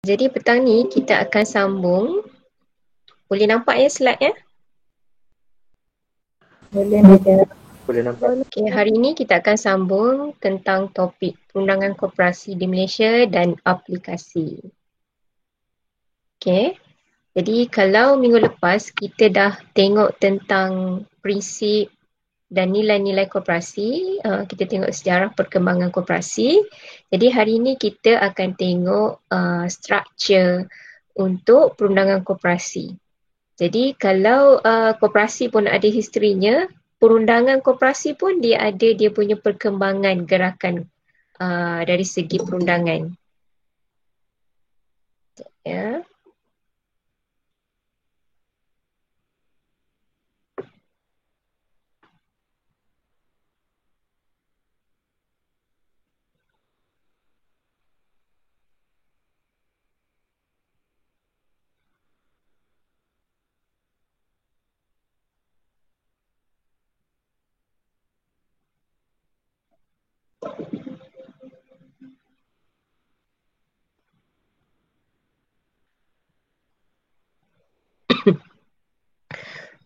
Jadi petang ni kita akan sambung. Boleh nampak ya slide ya? Boleh nampak. Okay, hari ini kita akan sambung tentang topik perundangan koperasi di Malaysia dan aplikasi. Okay, jadi kalau minggu lepas kita dah tengok tentang prinsip dan nilai-nilai koperasi, kita tengok sejarah perkembangan koperasi. Jadi hari ini kita akan tengok structure untuk perundangan koperasi. Jadi kalau koperasi pun ada historinya, perundangan koperasi pun dia ada dia punya perkembangan gerakan dari segi perundangan. Ya.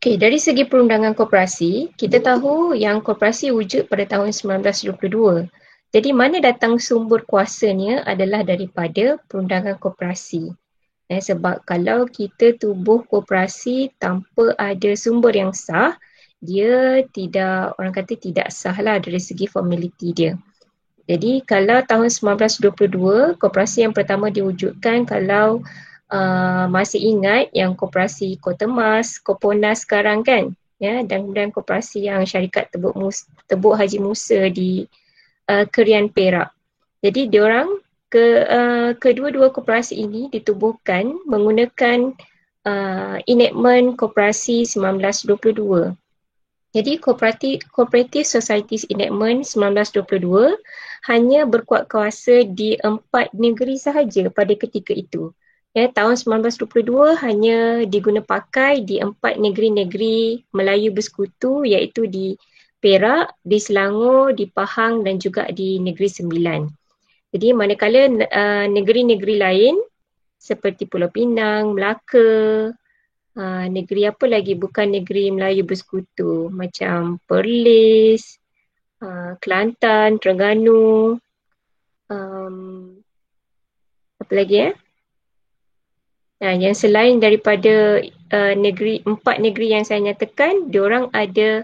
Okey, dari segi perundangan koperasi, kita tahu yang koperasi wujud pada tahun 1922. Jadi mana datang sumber kuasanya adalah daripada perundangan koperasi. Sebab kalau kita tubuh koperasi tanpa ada sumber yang sah, dia tidak, orang kata tidak sah lah dari segi formality dia. Jadi kalau tahun 1922, koperasi yang pertama diwujudkan kalau masih ingat yang koperasi Kotemas, Koponas sekarang kan, ya, dan kemudian koperasi yang syarikat Tebuk Haji Musa di Kerian Perak. Jadi diorang kedua-dua koperasi ini ditubuhkan menggunakan enactment koperasi 1922. Jadi Cooperative Societies Enactment 1922 hanya berkuat kuasa di 4 negeri sahaja pada ketika itu. Ya, tahun 1922 hanya diguna pakai di 4 negeri-negeri Melayu bersekutu, iaitu di Perak, di Selangor, di Pahang dan juga di Negeri Sembilan. Jadi manakala negeri-negeri lain seperti Pulau Pinang, Melaka, negeri apa lagi bukan negeri Melayu bersekutu macam Perlis, Kelantan, Terengganu, apa lagi yang selain daripada empat negeri yang saya nyatakan, diorang ada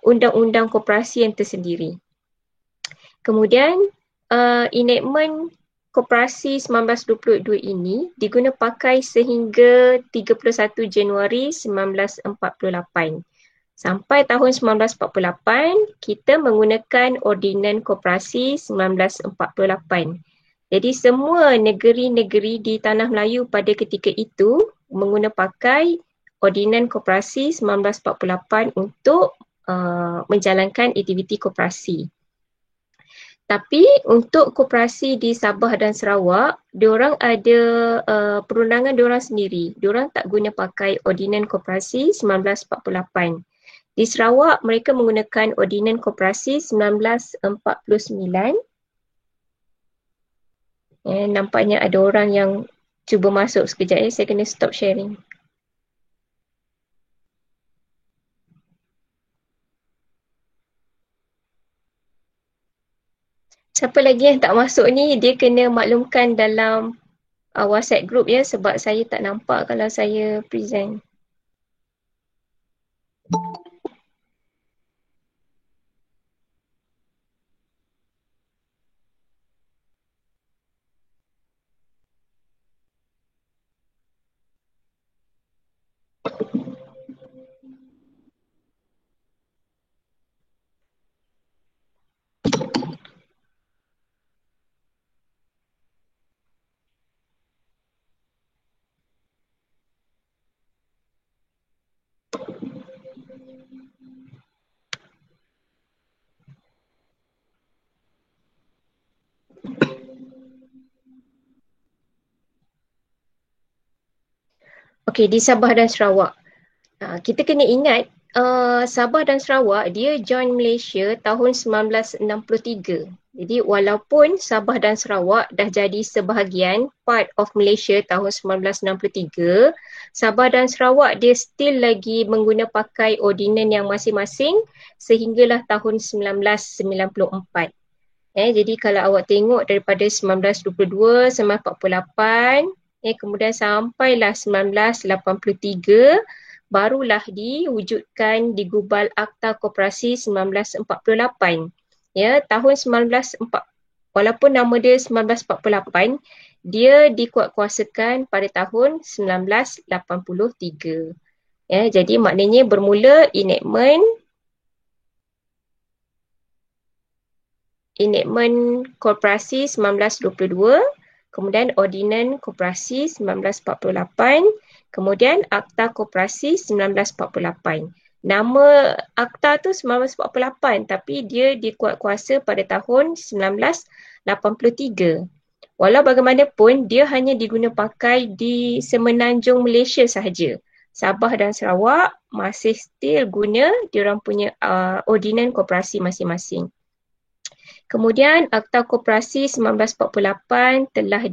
undang-undang koperasi yang tersendiri. Kemudian enactment koperasi 1922 ini diguna pakai sehingga 31 Januari 1948. Sampai tahun 1948, kita menggunakan Ordinan Koperasi 1948. Jadi semua negeri-negeri di Tanah Melayu pada ketika itu mengguna pakai Ordinan Koperasi 1948 untuk menjalankan aktiviti koperasi. Tapi untuk koperasi di Sabah dan Sarawak, diorang ada perundangan diorang sendiri. Diorang tak guna pakai Ordinan Koperasi 1948. Di Sarawak, mereka menggunakan Ordinan Koperasi 1949. Nampaknya ada orang yang cuba masuk sekejap ya, saya kena stop sharing. Siapa lagi yang tak masuk ni, dia kena maklumkan dalam WhatsApp group ya, sebab saya tak nampak kalau saya present. Okey, di Sabah dan Sarawak. Kita kena ingat Sabah dan Sarawak dia join Malaysia tahun 1963. Jadi walaupun Sabah dan Sarawak dah jadi sebahagian part of Malaysia tahun 1963, Sabah dan Sarawak dia still lagi mengguna pakai ordinan yang masing-masing sehinggalah tahun 1994. Jadi kalau awak tengok daripada 1922, 1948, kemudian sampailah 1983, barulah diwujudkan digubal Akta Koperasi 1948. Tahun 1904, walaupun nama dia 1948, dia dikuatkuasakan pada tahun 1983. Jadi maknanya bermula enactment Koperasi 1922, kemudian Ordinan Koperasi 1948, kemudian Akta Koperasi 1948. Nama akta tu 1948 tapi dia dikuatkuasa pada tahun 1983. Walau bagaimanapun dia hanya diguna pakai di semenanjung Malaysia sahaja. Sabah dan Sarawak masih still guna diorang punya ordinan koperasi masing-masing. Kemudian Akta Koperasi 1948 telah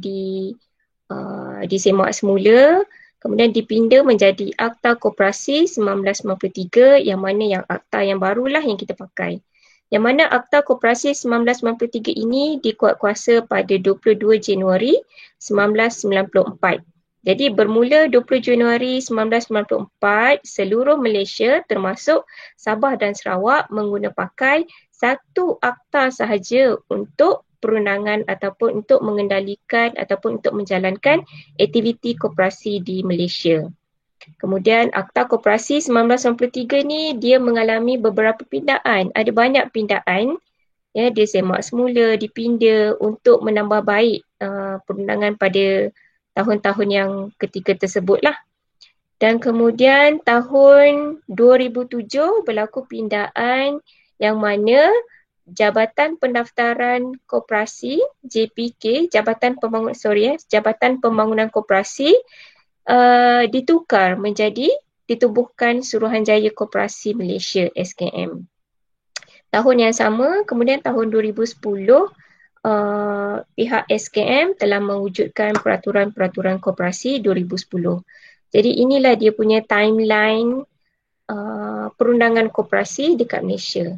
disemak semula, kemudian dipinda menjadi Akta Koperasi 1993 yang mana yang akta yang barulah yang kita pakai. Yang mana Akta Koperasi 1993 ini dikuatkuasa pada 22 Januari 1994. Jadi bermula 20 Januari 1994, seluruh Malaysia termasuk Sabah dan Sarawak mengguna pakai satu akta sahaja untuk perundangan ataupun untuk mengendalikan ataupun untuk menjalankan aktiviti koperasi di Malaysia. Kemudian Akta Koperasi 1993 ni dia mengalami beberapa pindaan. Ada banyak pindaan. Dia semak semula, dipinda untuk menambah baik perundangan pada tahun-tahun yang ketika tersebut lah. Dan kemudian tahun 2007 berlaku pindaan yang mana Jabatan Pendaftaran Koperasi JPK, Jabatan Pembangunan Koperasi ditukar menjadi ditubuhkan Suruhanjaya Koperasi Malaysia SKM. Tahun yang sama, kemudian tahun 2010 pihak SKM telah mewujudkan peraturan-peraturan koperasi 2010. Jadi inilah dia punya timeline perundangan koperasi dekat Malaysia.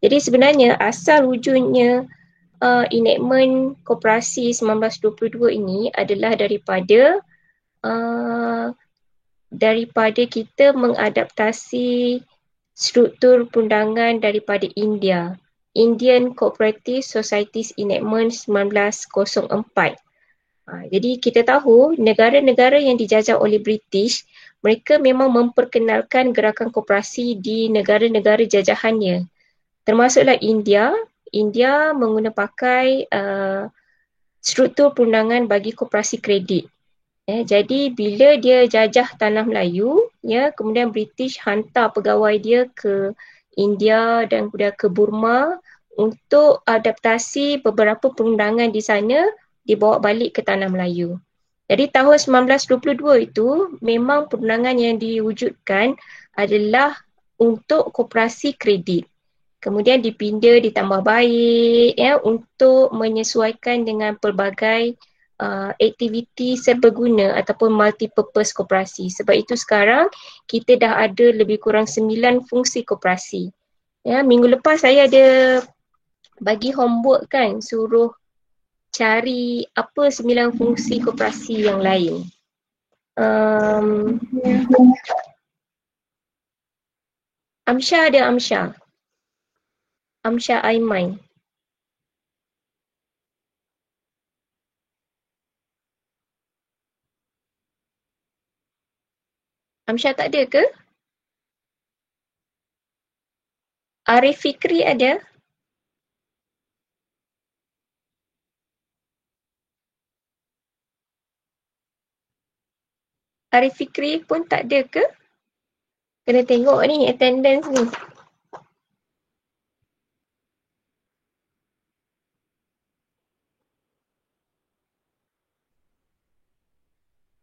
Jadi sebenarnya asal wujudnya enactment koperasi 1922 ini adalah daripada kita mengadaptasi struktur perundangan daripada India. Indian Cooperative Societies Enactment 1904. Jadi kita tahu negara-negara yang dijajah oleh British, mereka memang memperkenalkan gerakan koperasi di negara-negara jajahannya. Termasuklah India. India mengguna pakai struktur perundangan bagi koperasi kredit. Jadi bila dia jajah tanah Melayu, kemudian British hantar pegawai dia ke India dan kemudian ke Burma untuk adaptasi beberapa perundangan di sana dibawa balik ke tanah Melayu. Jadi tahun 1922 itu memang perundangan yang diwujudkan adalah untuk koperasi kredit. Kemudian dipinda ditambah baik untuk menyesuaikan dengan pelbagai aktiviti serbaguna ataupun multi-purpose koperasi. Sebab itu sekarang kita dah ada lebih kurang 9 fungsi koperasi. Minggu lepas saya ada bagi homework kan, suruh cari apa 9 fungsi koperasi yang lain. Amsha ada Amsha. Amsha Aiman. Amsha tak ada ke? Arif Fikri ada? Arif Fikri pun tak ada ke? Kena tengok ni attendance ni.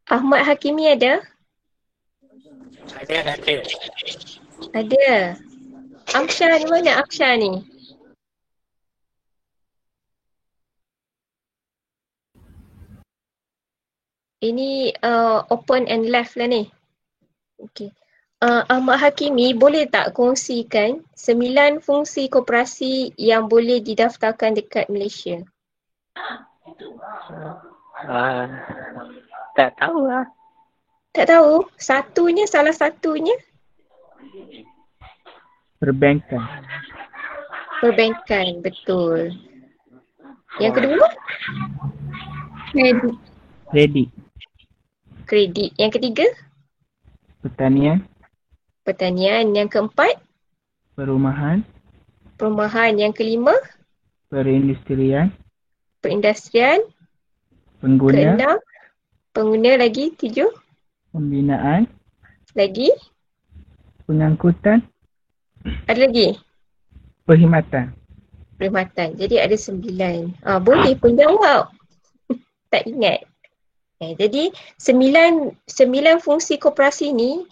Ahmad Hakimi ada? Ada. Ada. Amsha ni mana Amsha ni? Ini open and left lah ni. Okey. Ahmad Hakimi boleh tak kongsikan 9 fungsi koperasi yang boleh didaftarkan dekat Malaysia? Tak tahu lah. Tak tahu? Satunya, salah satunya? Perbankan. Perbankan, betul. Yang kedua? Kredit. Kredit. Yang ketiga? Pertanian. Pertanian. Yang keempat? Perumahan. Perumahan. Yang kelima? Perindustrian. Perindustrian. Pengguna. Keenam? Pengguna lagi. 7? Pembinaan. Lagi? Pengangkutan. Ada lagi? Perkhidmatan. Perkhidmatan. Jadi ada 9. Boleh pun jawab. Tak ingat. Jadi 9 fungsi koperasi ni,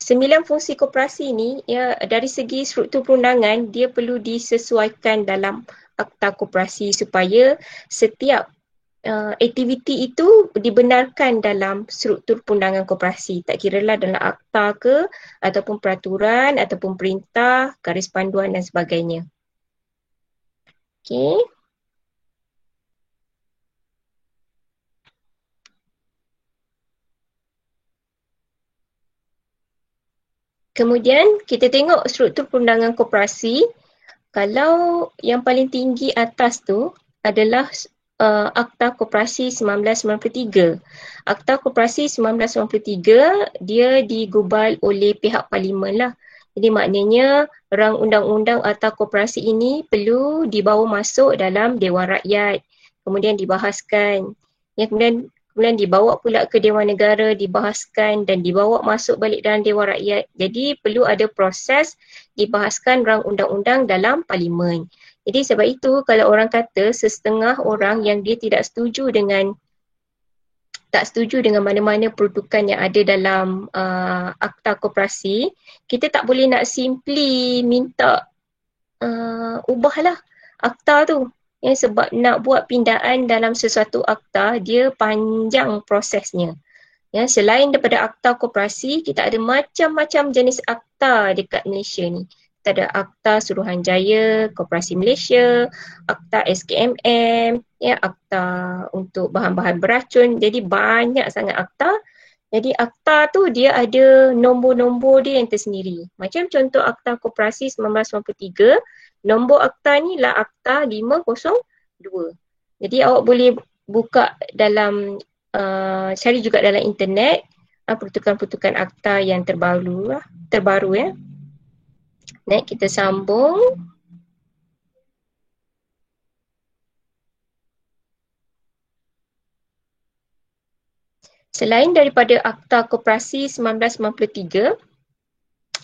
9 fungsi koperasi ni ya, dari segi struktur perundangan dia perlu disesuaikan dalam akta koperasi supaya setiap aktiviti itu dibenarkan dalam struktur perundangan koperasi. Tak kiralah dalam akta ke ataupun peraturan ataupun perintah, garis panduan dan sebagainya. Okey. Kemudian kita tengok struktur perundangan koperasi. Kalau yang paling tinggi atas tu adalah Akta Koperasi 1993. Akta Koperasi 1993 dia digubal oleh pihak parlimen lah. Jadi maknanya rang undang-undang Akta Koperasi ini perlu dibawa masuk dalam Dewan Rakyat. Kemudian dibahaskan. Kemudian dibawa pula ke Dewan Negara, dibahaskan dan dibawa masuk balik dalam Dewan Rakyat. Jadi perlu ada proses dibahaskan rang undang-undang dalam parlimen. Jadi sebab itu kalau orang kata sesetengah orang yang dia tak setuju dengan mana-mana peruntukan yang ada dalam Akta Koperasi, kita tak boleh nak simply minta ubahlah akta tu. Sebab nak buat pindaan dalam sesuatu akta, dia panjang prosesnya. Selain daripada akta koperasi, kita ada macam-macam jenis akta dekat Malaysia ni. Kita ada Akta Suruhanjaya Koperasi Malaysia, Akta SKMM, akta untuk bahan-bahan beracun. Jadi banyak sangat akta. Jadi akta tu dia ada nombor-nombor dia yang tersendiri. Macam contoh Akta Koperasi 1993, nombor akta ni lah Akta 502. Jadi awak boleh buka dalam, cari juga dalam internet pertukaran-pertukaran akta yang terbaru ya. Next kita sambung. Selain daripada Akta Koperasi 1993,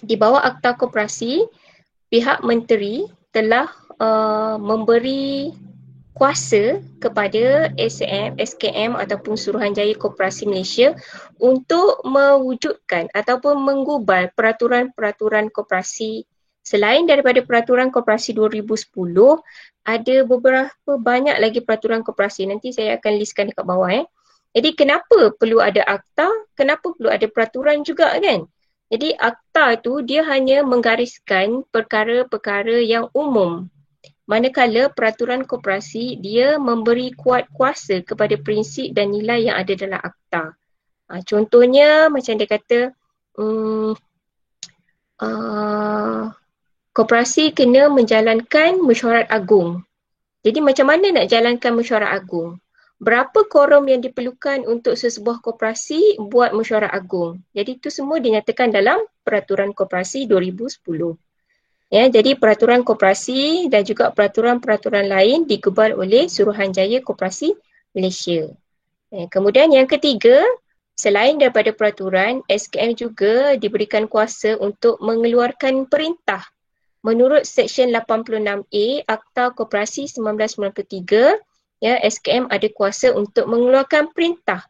di bawah Akta Koperasi, pihak menteri telah memberi kuasa kepada SKM ataupun Suruhanjaya Koperasi Malaysia untuk mewujudkan ataupun menggubal peraturan-peraturan koperasi. Selain daripada peraturan koperasi 2010, ada beberapa banyak lagi peraturan koperasi. Nanti saya akan listkan dekat bawah. Jadi kenapa perlu ada akta? Kenapa perlu ada peraturan juga kan? Jadi akta itu dia hanya menggariskan perkara-perkara yang umum. Manakala peraturan koperasi dia memberi kuat kuasa kepada prinsip dan nilai yang ada dalam akta. Contohnya macam dia kata koperasi kena menjalankan mesyuarat agung. Jadi macam mana nak jalankan mesyuarat agung? Berapa korum yang diperlukan untuk sesebuah koperasi buat mesyuarat agung? Jadi itu semua dinyatakan dalam peraturan koperasi 2010. Jadi peraturan koperasi dan juga peraturan-peraturan lain digubal oleh Suruhanjaya Koperasi Malaysia. Kemudian yang ketiga, selain daripada peraturan, SKM juga diberikan kuasa untuk mengeluarkan perintah. Menurut Seksyen 86A Akta Koperasi 1993, SKM ada kuasa untuk mengeluarkan perintah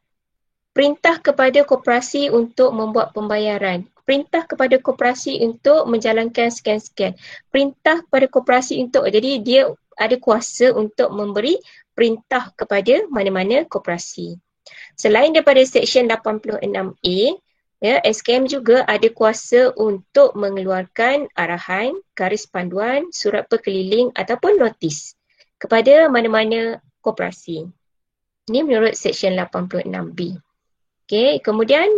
perintah kepada koperasi untuk membuat pembayaran, perintah kepada koperasi untuk menjalankan sekian-sekian, perintah kepada koperasi untuk, jadi dia ada kuasa untuk memberi perintah kepada mana-mana koperasi. Selain daripada Seksyen 86A, ya, SKM juga ada kuasa untuk mengeluarkan arahan, garis panduan, surat berkeliling ataupun notis kepada mana-mana koperasi. Ini menurut Seksyen 86B. Okay, kemudian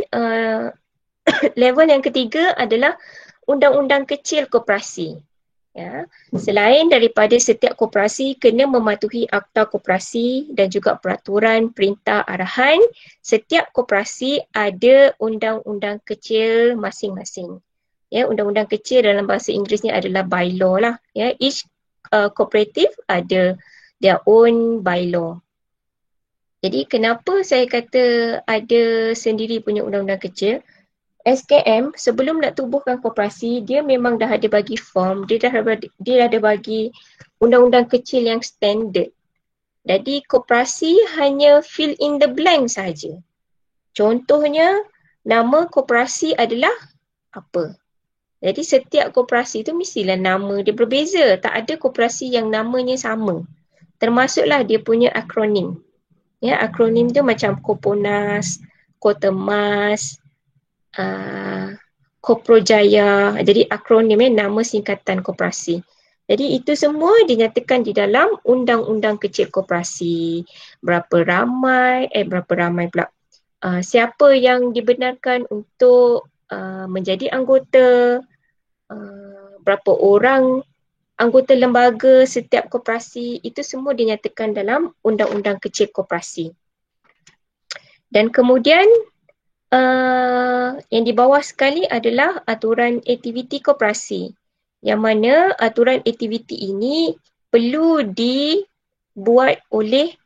level yang ketiga adalah undang-undang kecil koperasi. Ya, selain daripada setiap koperasi kena mematuhi akta koperasi dan juga peraturan, perintah, arahan, setiap koperasi ada undang-undang kecil masing-masing. Ya, undang-undang kecil dalam bahasa Inggerisnya adalah bylaw lah. Ya, each cooperative ada their own bylaw. Jadi kenapa saya kata ada sendiri punya undang-undang kecil? SKM sebelum nak tubuhkan koperasi, dia memang dah ada bagi form, dia dah ada bagi undang-undang kecil yang standard. Jadi koperasi hanya fill in the blank saja. Contohnya, nama koperasi adalah apa? Jadi setiap koperasi tu mestilah nama dia berbeza. Tak ada koperasi yang namanya sama. Termasuklah dia punya akronim. Ya, akronim tu macam Koponas, Kotemas, Koprojaya. Jadi akronimnya nama singkatan koperasi. Jadi itu semua dinyatakan di dalam Undang-Undang Kecil Koperasi. Berapa ramai pula. Siapa yang dibenarkan untuk menjadi anggota, berapa orang anggota lembaga setiap koperasi, itu semua dinyatakan dalam Undang-Undang Kecil Koperasi. Dan kemudian yang di bawah sekali adalah aturan aktiviti koperasi. Yang mana aturan aktiviti ini perlu dibuat oleh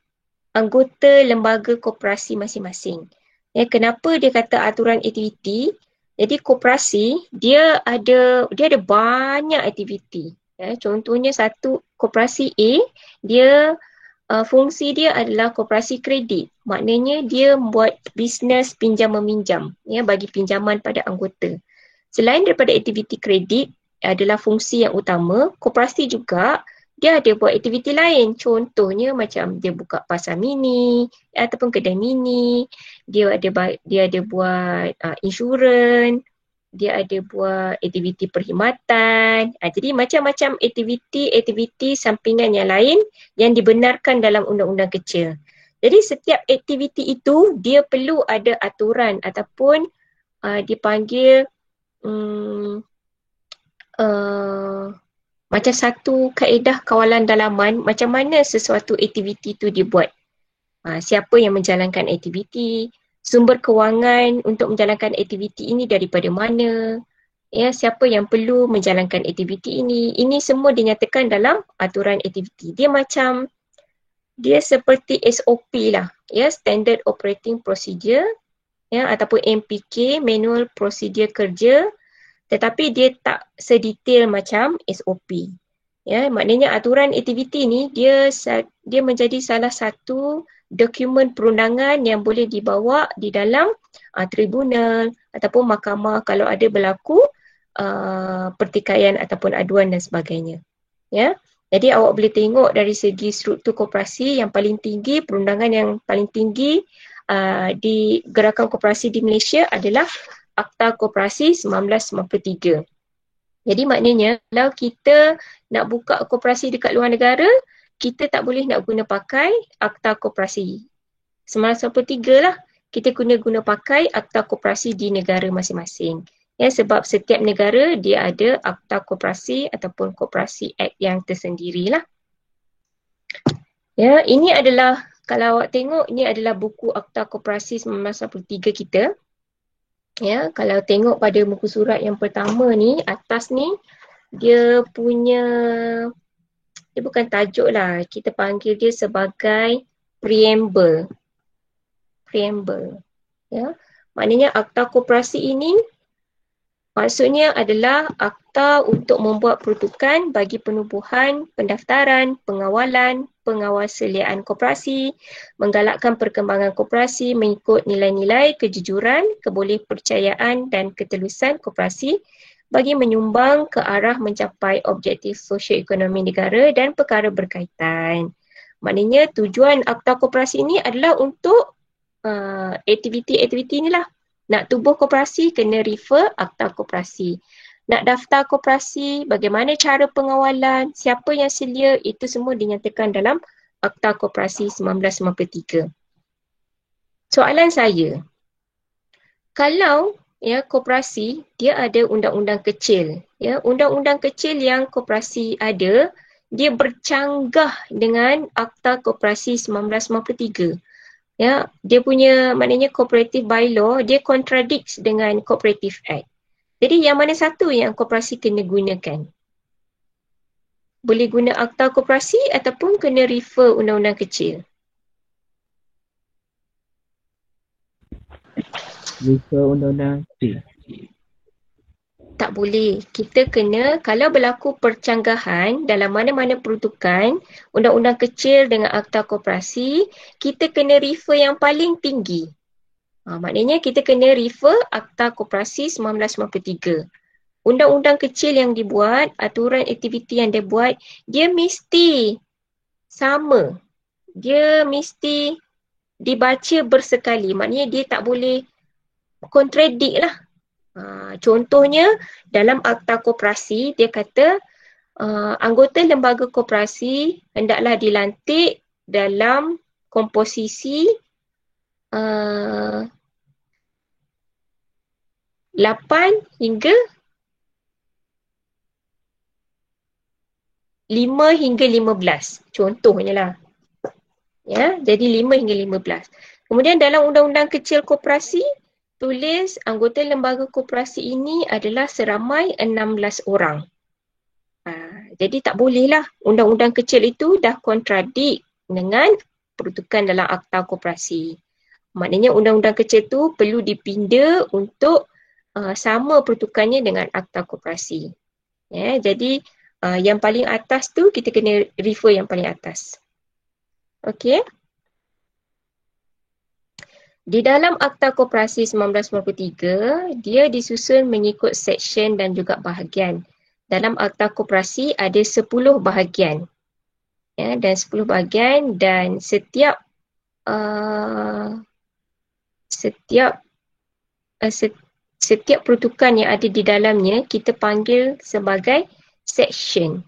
anggota lembaga koperasi masing-masing. Ya, kenapa dia kata aturan aktiviti? Jadi koperasi dia ada banyak aktiviti. Ya, contohnya satu koperasi A, dia fungsi dia adalah koperasi kredit. Maknanya dia membuat bisnes pinjam-meminjam, ya, bagi pinjaman pada anggota. Selain daripada aktiviti kredit adalah fungsi yang utama, koperasi juga dia ada buat aktiviti lain. Contohnya macam dia buka pasar mini ataupun kedai mini, dia ada buat insurans, dia ada buat aktiviti perkhidmatan. Jadi macam-macam aktiviti sampingan yang lain yang dibenarkan dalam undang-undang kecil. Jadi setiap aktiviti itu dia perlu ada aturan ataupun dipanggil macam satu kaedah kawalan dalaman macam mana sesuatu aktiviti itu dibuat. Siapa yang menjalankan aktiviti, sumber kewangan untuk menjalankan aktiviti ini daripada mana, ya, siapa yang perlu menjalankan aktiviti ini semua dinyatakan dalam aturan aktiviti. Dia seperti SOP lah, ya, Standard Operating Procedure, ya, ataupun MPK, Manual Prosedur Kerja, tetapi dia tak sedetail macam SOP. Ya, maknanya aturan aktiviti ni dia menjadi salah satu dokumen perundangan yang boleh dibawa di dalam tribunal ataupun mahkamah kalau ada berlaku pertikaian ataupun aduan dan sebagainya. Ya. Jadi awak boleh tengok dari segi struktur koperasi yang paling tinggi, perundangan yang paling tinggi di gerakan koperasi di Malaysia adalah Akta Koperasi 1993. Jadi maknanya kalau kita nak buka koperasi dekat luar negara, kita tak boleh nak guna pakai Akta Koperasi 1993 lah. Kita guna pakai Akta Koperasi di negara masing-masing. Ya, sebab setiap negara dia ada Akta Koperasi ataupun Koperasi Act yang tersendirilah. Ya, ini adalah, kalau awak tengok, ini adalah buku Akta Koperasi 1993 kita. Ya, kalau tengok pada muka surat yang pertama ni, atas ni, dia bukan tajuk lah, kita panggil dia sebagai preamble. Ya, maknanya Akta Koperasi ini maksudnya adalah akta untuk membuat peruntukan bagi penubuhan, pendaftaran, pengawalan, pengawasaliaan koperasi, menggalakkan perkembangan koperasi mengikut nilai-nilai kejujuran, kebolehpercayaan dan ketelusan koperasi bagi menyumbang ke arah mencapai objektif sosioekonomi negara dan perkara berkaitan. Maknanya tujuan akta koperasi ini adalah untuk aktiviti-aktiviti inilah. Nak tubuh koperasi kena refer akta koperasi. Nak daftar koperasi, bagaimana cara pengawalan, siapa yang selia, itu semua dinyatakan dalam Akta Koperasi 1993. Soalan saya, kalau koperasi dia ada undang-undang kecil, undang-undang kecil yang koperasi ada, dia bercanggah dengan Akta Koperasi 1993. Dia punya maknanya cooperative bylaw, dia contradicts dengan Cooperative Act. Jadi yang mana satu yang koperasi kena gunakan? Boleh guna akta koperasi ataupun kena refer undang-undang kecil? Refer undang-undang kecil. Tak boleh. Kita kena, kalau berlaku percanggahan dalam mana-mana peruntukan, undang-undang kecil dengan akta koperasi, kita kena refer yang paling tinggi. Maknanya kita kena refer Akta Koperasi 1993. Undang-undang kecil yang dibuat, aturan aktiviti yang dia buat, dia mesti sama. Dia mesti dibaca bersekali. Maknanya dia tak boleh kontradik lah. Contohnya dalam Akta Koperasi dia kata anggota lembaga koperasi hendaklah dilantik dalam komposisi 8 hingga 5 hingga 15. Contohnya lah. Jadi 5 hingga 15. Kemudian dalam undang-undang kecil koperasi tulis anggota lembaga koperasi ini adalah seramai 16 orang. Jadi tak bolehlah undang-undang kecil itu dah kontradik dengan peruntukan dalam akta koperasi. Maknanya undang-undang kecil tu perlu dipinda untuk sama peruntukannya dengan akta koperasi. Jadi yang paling atas tu kita kena refer yang paling atas. Okey. Di dalam Akta Koperasi 1993, dia disusun mengikut seksyen dan juga bahagian. Dalam Akta Koperasi ada 10 bahagian. Dan 10 bahagian dan setiap peruntukan yang ada di dalamnya kita panggil sebagai seksyen.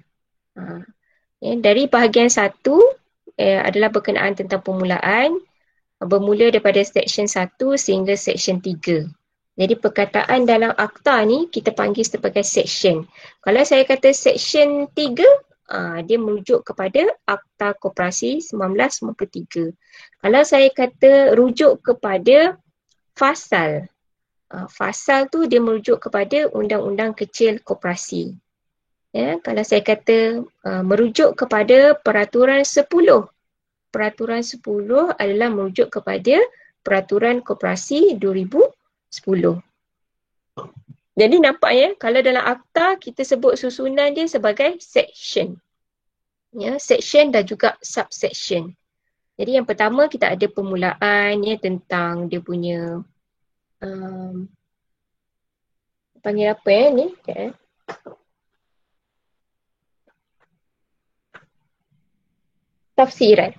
Dari bahagian 1 adalah berkenaan tentang permulaan, bermula daripada seksyen 1 sehingga seksyen 3. Jadi perkataan dalam akta ni kita panggil sebagai seksyen. Kalau saya kata seksyen 3, dia merujuk kepada Akta Koperasi 1993. Kalau saya kata rujuk kepada fasal, fasal tu dia merujuk kepada Undang-Undang Kecil Koperasi. Kalau saya kata merujuk kepada Peraturan 10, Peraturan 10 adalah merujuk kepada Peraturan Koperasi 2010. Jadi nampak kalau dalam akta kita sebut susunan dia sebagai section. Section dan juga subsection. Jadi yang pertama kita ada permulaan tentang dia punya panggil apa ni? Tafsiran.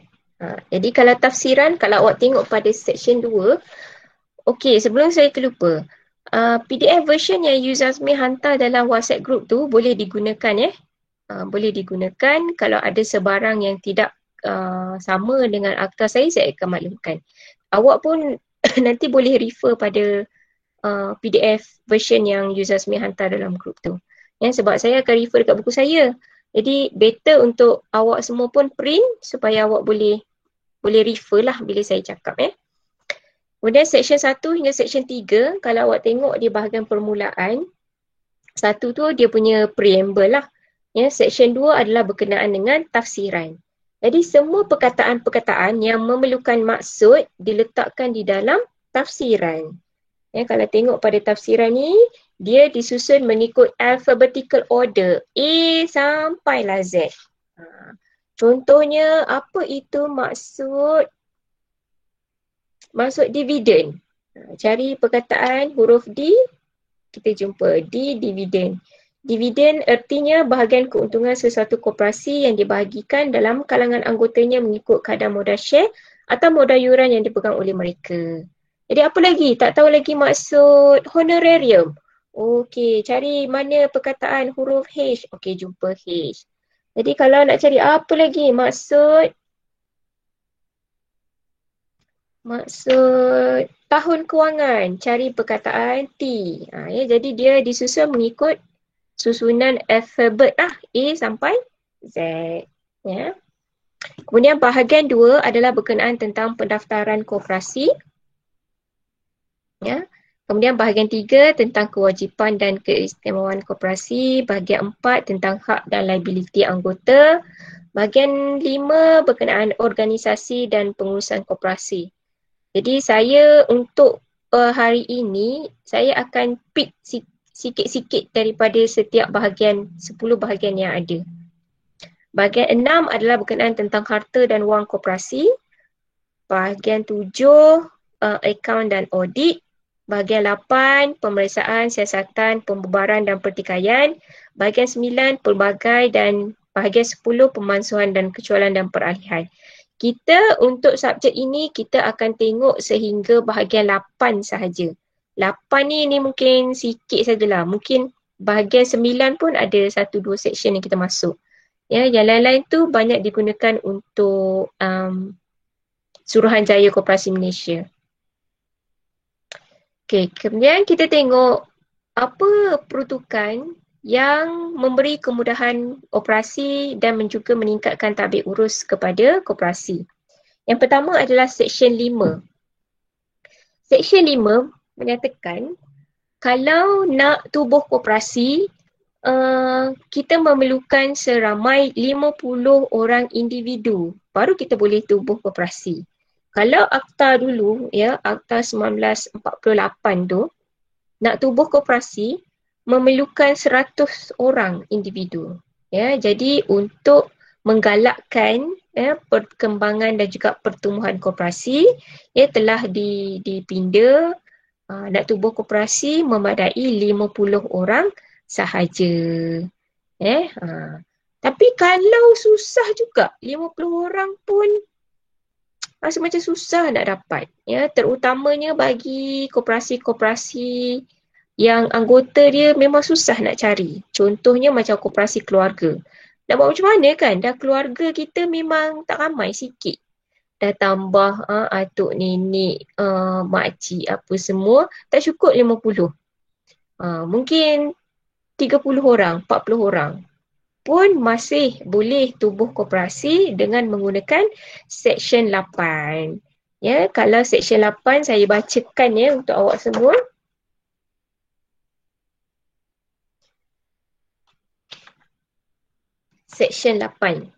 Jadi kalau tafsiran, kalau awak tengok pada section 2, okey, sebelum saya terlupa, PDF version yang Yuzazmi hantar dalam WhatsApp group tu boleh digunakan boleh digunakan. Kalau ada sebarang yang tidak sama dengan akta saya akan maklumkan. Awak pun nanti boleh refer pada PDF version yang Yuzazmi hantar dalam group tu. Sebab saya akan refer dekat buku saya. Jadi better untuk awak semua pun print supaya awak boleh refer lah bila saya cakap. Kemudian seksyen 1 hingga seksyen 3, kalau awak tengok di bahagian permulaan, 1 tu dia punya preamble lah. Seksyen 2 adalah berkenaan dengan tafsiran. Jadi semua perkataan-perkataan yang memerlukan maksud diletakkan di dalam tafsiran. Kalau tengok pada tafsiran ni, dia disusun mengikut alphabetical order A sampailah Z. Contohnya apa itu maksud dividen? Cari perkataan huruf D, kita jumpa D, dividen. Dividen artinya bahagian keuntungan sesuatu koperasi yang dibahagikan dalam kalangan anggotanya mengikut kadar modal share atau modal yuran yang dipegang oleh mereka. Jadi apa lagi? Tak tahu lagi maksud honorarium. Okey, cari mana perkataan huruf H. Okey, jumpa H. Jadi kalau nak cari apa lagi maksud tahun kewangan, cari perkataan T. Jadi dia disusun mengikut susunan alfabet A sampai Z. Ya. Kemudian bahagian 2 adalah berkenaan tentang pendaftaran koperasi. Ya. Kemudian bahagian 3 tentang kewajipan dan keistimewaan koperasi. Bahagian 4 tentang hak dan liability anggota. Bahagian 5 berkenaan organisasi dan pengurusan koperasi. Jadi saya untuk hari ini, saya akan pick sikit-sikit daripada setiap bahagian, 10 bahagian yang ada. Bahagian 6 adalah berkenaan tentang harta dan wang koperasi. Bahagian 7, akaun dan audit. Bahagian 8, pemeriksaan, siasatan, pembubaran dan pertikaian. Bahagian 9, pelbagai dan bahagian 10, pemansuhan dan kecualan dan peralihan. Kita untuk subjek ini kita akan tengok sehingga bahagian 8 sahaja. 8 ni mungkin sikit sajalah. Mungkin bahagian 9 pun ada 1-2 section yang kita masuk. Ya, yang lain-lain tu banyak digunakan untuk Suruhanjaya Koperasi Malaysia. Okey, kemudian kita tengok apa peruntukan yang memberi kemudahan operasi dan juga meningkatkan tadbir urus kepada koperasi. Yang pertama adalah Seksyen 5. Seksyen 5 menyatakan kalau nak tubuh koperasi, kita memerlukan seramai 50 orang individu baru kita boleh tubuh koperasi. Kalau akta dulu, ya, akta 1948 tu, nak tubuh koperasi memerlukan 100 orang individu. Ya, jadi untuk menggalakkan perkembangan dan juga pertumbuhan koperasi, telah dipinda nak tubuh koperasi memadai 50 orang sahaja. Tapi kalau susah juga, 50 orang pun rasa macam susah nak dapat. Ya, terutamanya bagi koperasi-koperasi yang anggota dia memang susah nak cari. Contohnya macam koperasi keluarga. Nak buat macam mana kan? Dah keluarga kita memang tak ramai, sikit. Dah tambah atuk nenek, makcik apa semua, tak cukup 50. Mungkin 30 orang, 40 orang pun masih boleh tubuh koperasi dengan menggunakan Seksyen 8. Ya, kalau Seksyen 8 saya bacakan ya untuk awak semua. Seksyen 8.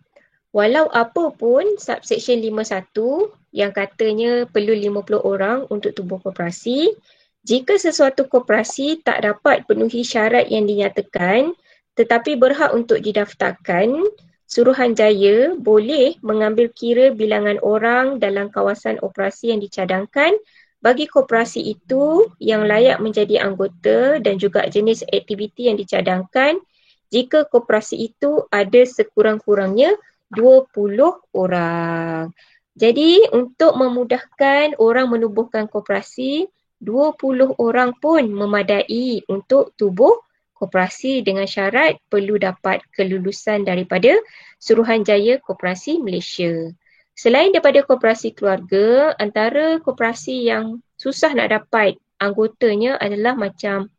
Walau apa pun subseksyen 51 yang katanya perlu 50 orang untuk tubuh koperasi, jika sesuatu koperasi tak dapat penuhi syarat yang dinyatakan tetapi berhak untuk didaftarkan, Suruhanjaya boleh mengambil kira bilangan orang dalam kawasan operasi yang dicadangkan bagi koperasi itu yang layak menjadi anggota dan juga jenis aktiviti yang dicadangkan jika koperasi itu ada sekurang-kurangnya 20 orang. Jadi untuk memudahkan orang menubuhkan koperasi, 20 orang pun memadai untuk tubuh koperasi dengan syarat perlu dapat kelulusan daripada Suruhanjaya Koperasi Malaysia. Selain daripada koperasi keluarga, antara koperasi yang susah nak dapat anggotanya adalah macam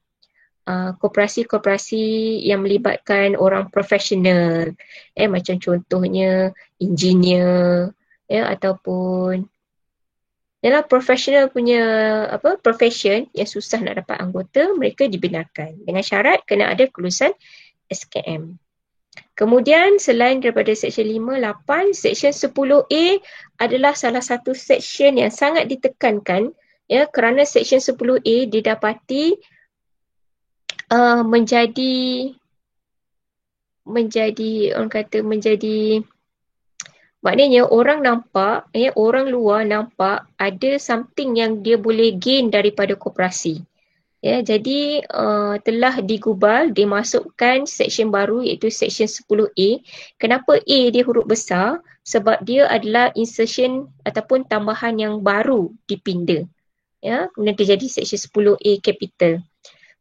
koperasi-koperasi yang melibatkan orang profesional, macam contohnya engineer, ataupun profesional punya profession yang susah nak dapat anggota, mereka dibenarkan dengan syarat kena ada kelulusan SKM. Kemudian selain daripada Seksyen 5, 8, Seksyen 10A adalah salah satu seksyen yang sangat ditekankan kerana Seksyen 10A didapati menjadi orang kata menjadi, maknanya orang nampak, orang luar nampak ada something yang dia boleh gain daripada koperasi. Ya, jadi telah digubal, dimasukkan seksyen baru iaitu seksyen 10A. Kenapa A dia huruf besar? Sebab dia adalah insertion ataupun tambahan yang baru dipinda. Ya, kemudian dia jadi seksyen 10A capital.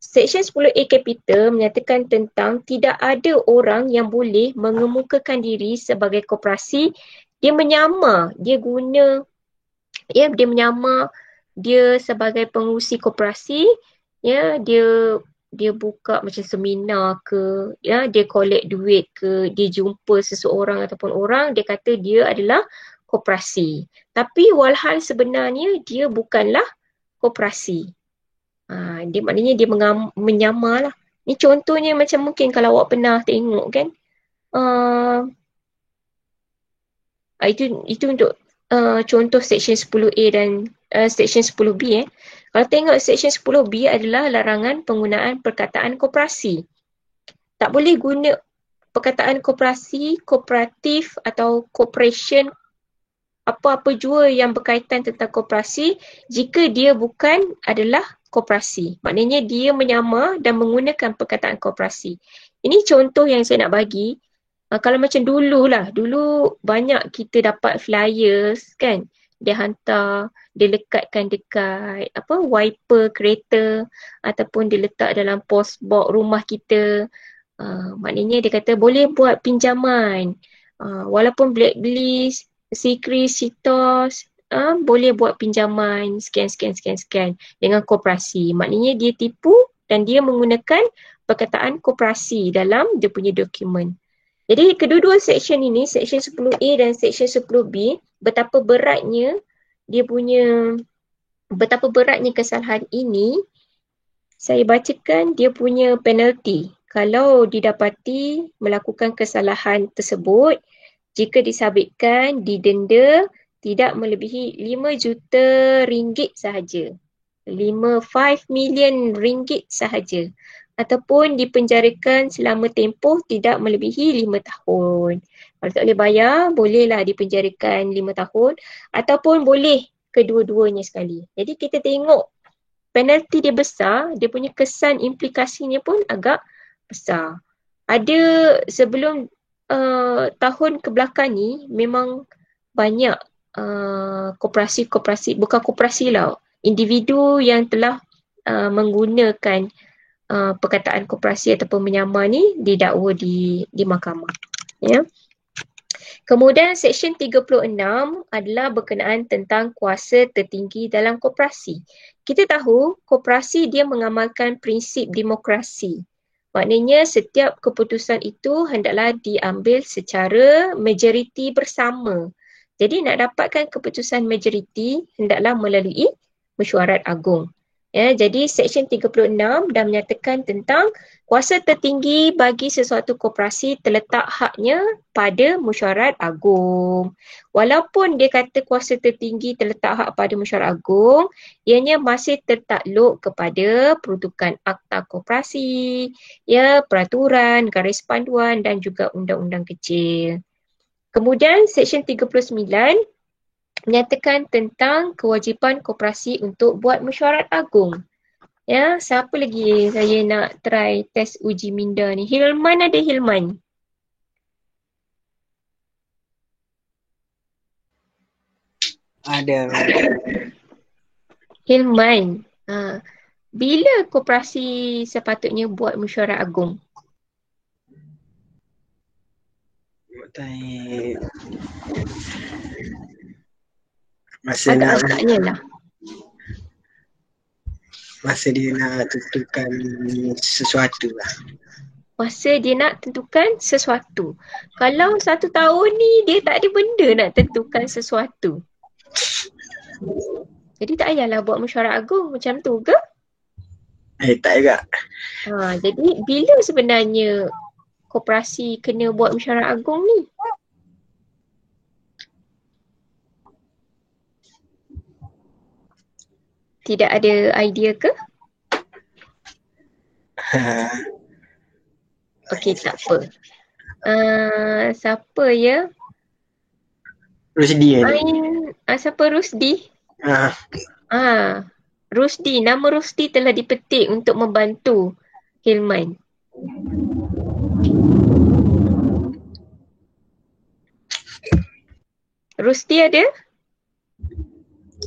Seksyen 10A capital menyatakan tentang tidak ada orang yang boleh mengemukakan diri sebagai koperasi. Dia menyamar, dia guna, dia menyamar dia sebagai pengurusi koperasi. Ya, dia buka macam seminar ke, ya, dia collect duit ke, dia jumpa seseorang ataupun orang, dia kata dia adalah koperasi. Tapi walhal sebenarnya dia bukanlah koperasi. Dia maknanya dia menyamar lah. Ni contohnya macam mungkin kalau awak pernah tengok kan. Itu untuk contoh seksyen 10A dan seksyen 10B. Kalau tengok seksyen 10B adalah larangan penggunaan perkataan koperasi. Tak boleh guna perkataan koperasi, kooperatif atau corporation, apa-apa jua yang berkaitan tentang koperasi jika dia bukan adalah koperasi. Maknanya dia menyamar dan menggunakan perkataan koperasi. Ini contoh yang saya nak bagi. Kalau macam dulu banyak kita dapat flyers kan. Dia hantar, dia lekatkan dekat wiper kereta ataupun dia letak dalam post box rumah kita. Maknanya dia kata boleh buat pinjaman. Walaupun blacklist, Secris, Citos, boleh buat pinjaman sekian dengan koperasi. Maknanya dia tipu dan dia menggunakan perkataan koperasi dalam dia punya dokumen. Jadi kedua-dua seksyen ini, seksyen 10A dan seksyen 10B, betapa beratnya kesalahan ini. Saya bacakan dia punya penalti. Kalau didapati melakukan kesalahan tersebut, jika disabitkan, didenda tidak melebihi 5 juta ringgit sahaja. 5 million ringgit sahaja. Ataupun dipenjarakan selama tempoh tidak melebihi 5 tahun. Kalau tak boleh bayar, bolehlah dipenjarakan 5 tahun ataupun boleh kedua-duanya sekali. Jadi kita tengok penalti dia besar, dia punya kesan implikasinya pun agak besar. Ada sebelum tahun kebelakang ni memang banyak koperasi-koperasi, bukan koperasi lah, individu yang telah menggunakan perkataan koperasi ataupun menyamar ni didakwa di mahkamah. Ya. Kemudian seksyen 36 adalah berkenaan tentang kuasa tertinggi dalam koperasi. Kita tahu koperasi dia mengamalkan prinsip demokrasi. Maknanya setiap keputusan itu hendaklah diambil secara majoriti bersama. Jadi nak dapatkan keputusan majoriti hendaklah melalui mesyuarat agung. Ya, jadi seksyen 36 dah menyatakan tentang kuasa tertinggi bagi sesuatu koperasi terletak haknya pada mesyuarat agung. Walaupun dia kata kuasa tertinggi terletak hak pada mesyuarat agung, ianya masih tertakluk kepada peruntukan akta koperasi, ya, peraturan, garis panduan dan juga undang-undang kecil. Kemudian seksyen 39 menyatakan tentang kewajipan koperasi untuk buat mesyuarat agung. Ya, siapa lagi saya nak try test uji minda ni? Hilman ada Hilman? Ada. Hilman. Bila koperasi sepatutnya buat mesyuarat agung? Masa nak Agak-agaknya lah. masa dia nak tentukan sesuatu lah. Masa dia nak tentukan sesuatu. Kalau 1 tahun ni dia tak ada benda nak tentukan sesuatu. Jadi tak payahlah buat mesyuarat agung macam tu ke? Tak juga. Jadi bila sebenarnya koperasi kena buat mesyuarat agung ni? Tidak ada idea ke? Okey, tak apa. Siapa ya? Rusdi ni. Siapa Rusdi? Ha. Rusdi. Nama Rusdi telah dipetik untuk membantu Hilman. Rusdi ada?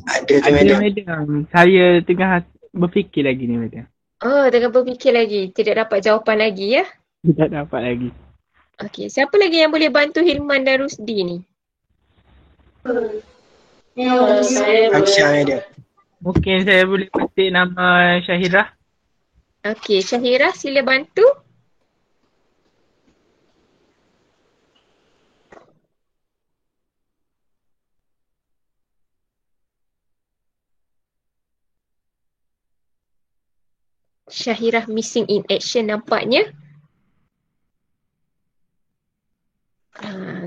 Ada tu Ada madam. madam. Saya tengah berfikir lagi ni madam. Oh, tengah berfikir lagi. Tidak dapat jawapan lagi ya? Tidak dapat lagi. Okey, siapa lagi yang boleh bantu Hilman dan Rusdi ni? Aisyah madam. Mungkin saya boleh petik nama Syahirah. Okey, Syahira sila bantu. Syahirah missing in action nampaknya.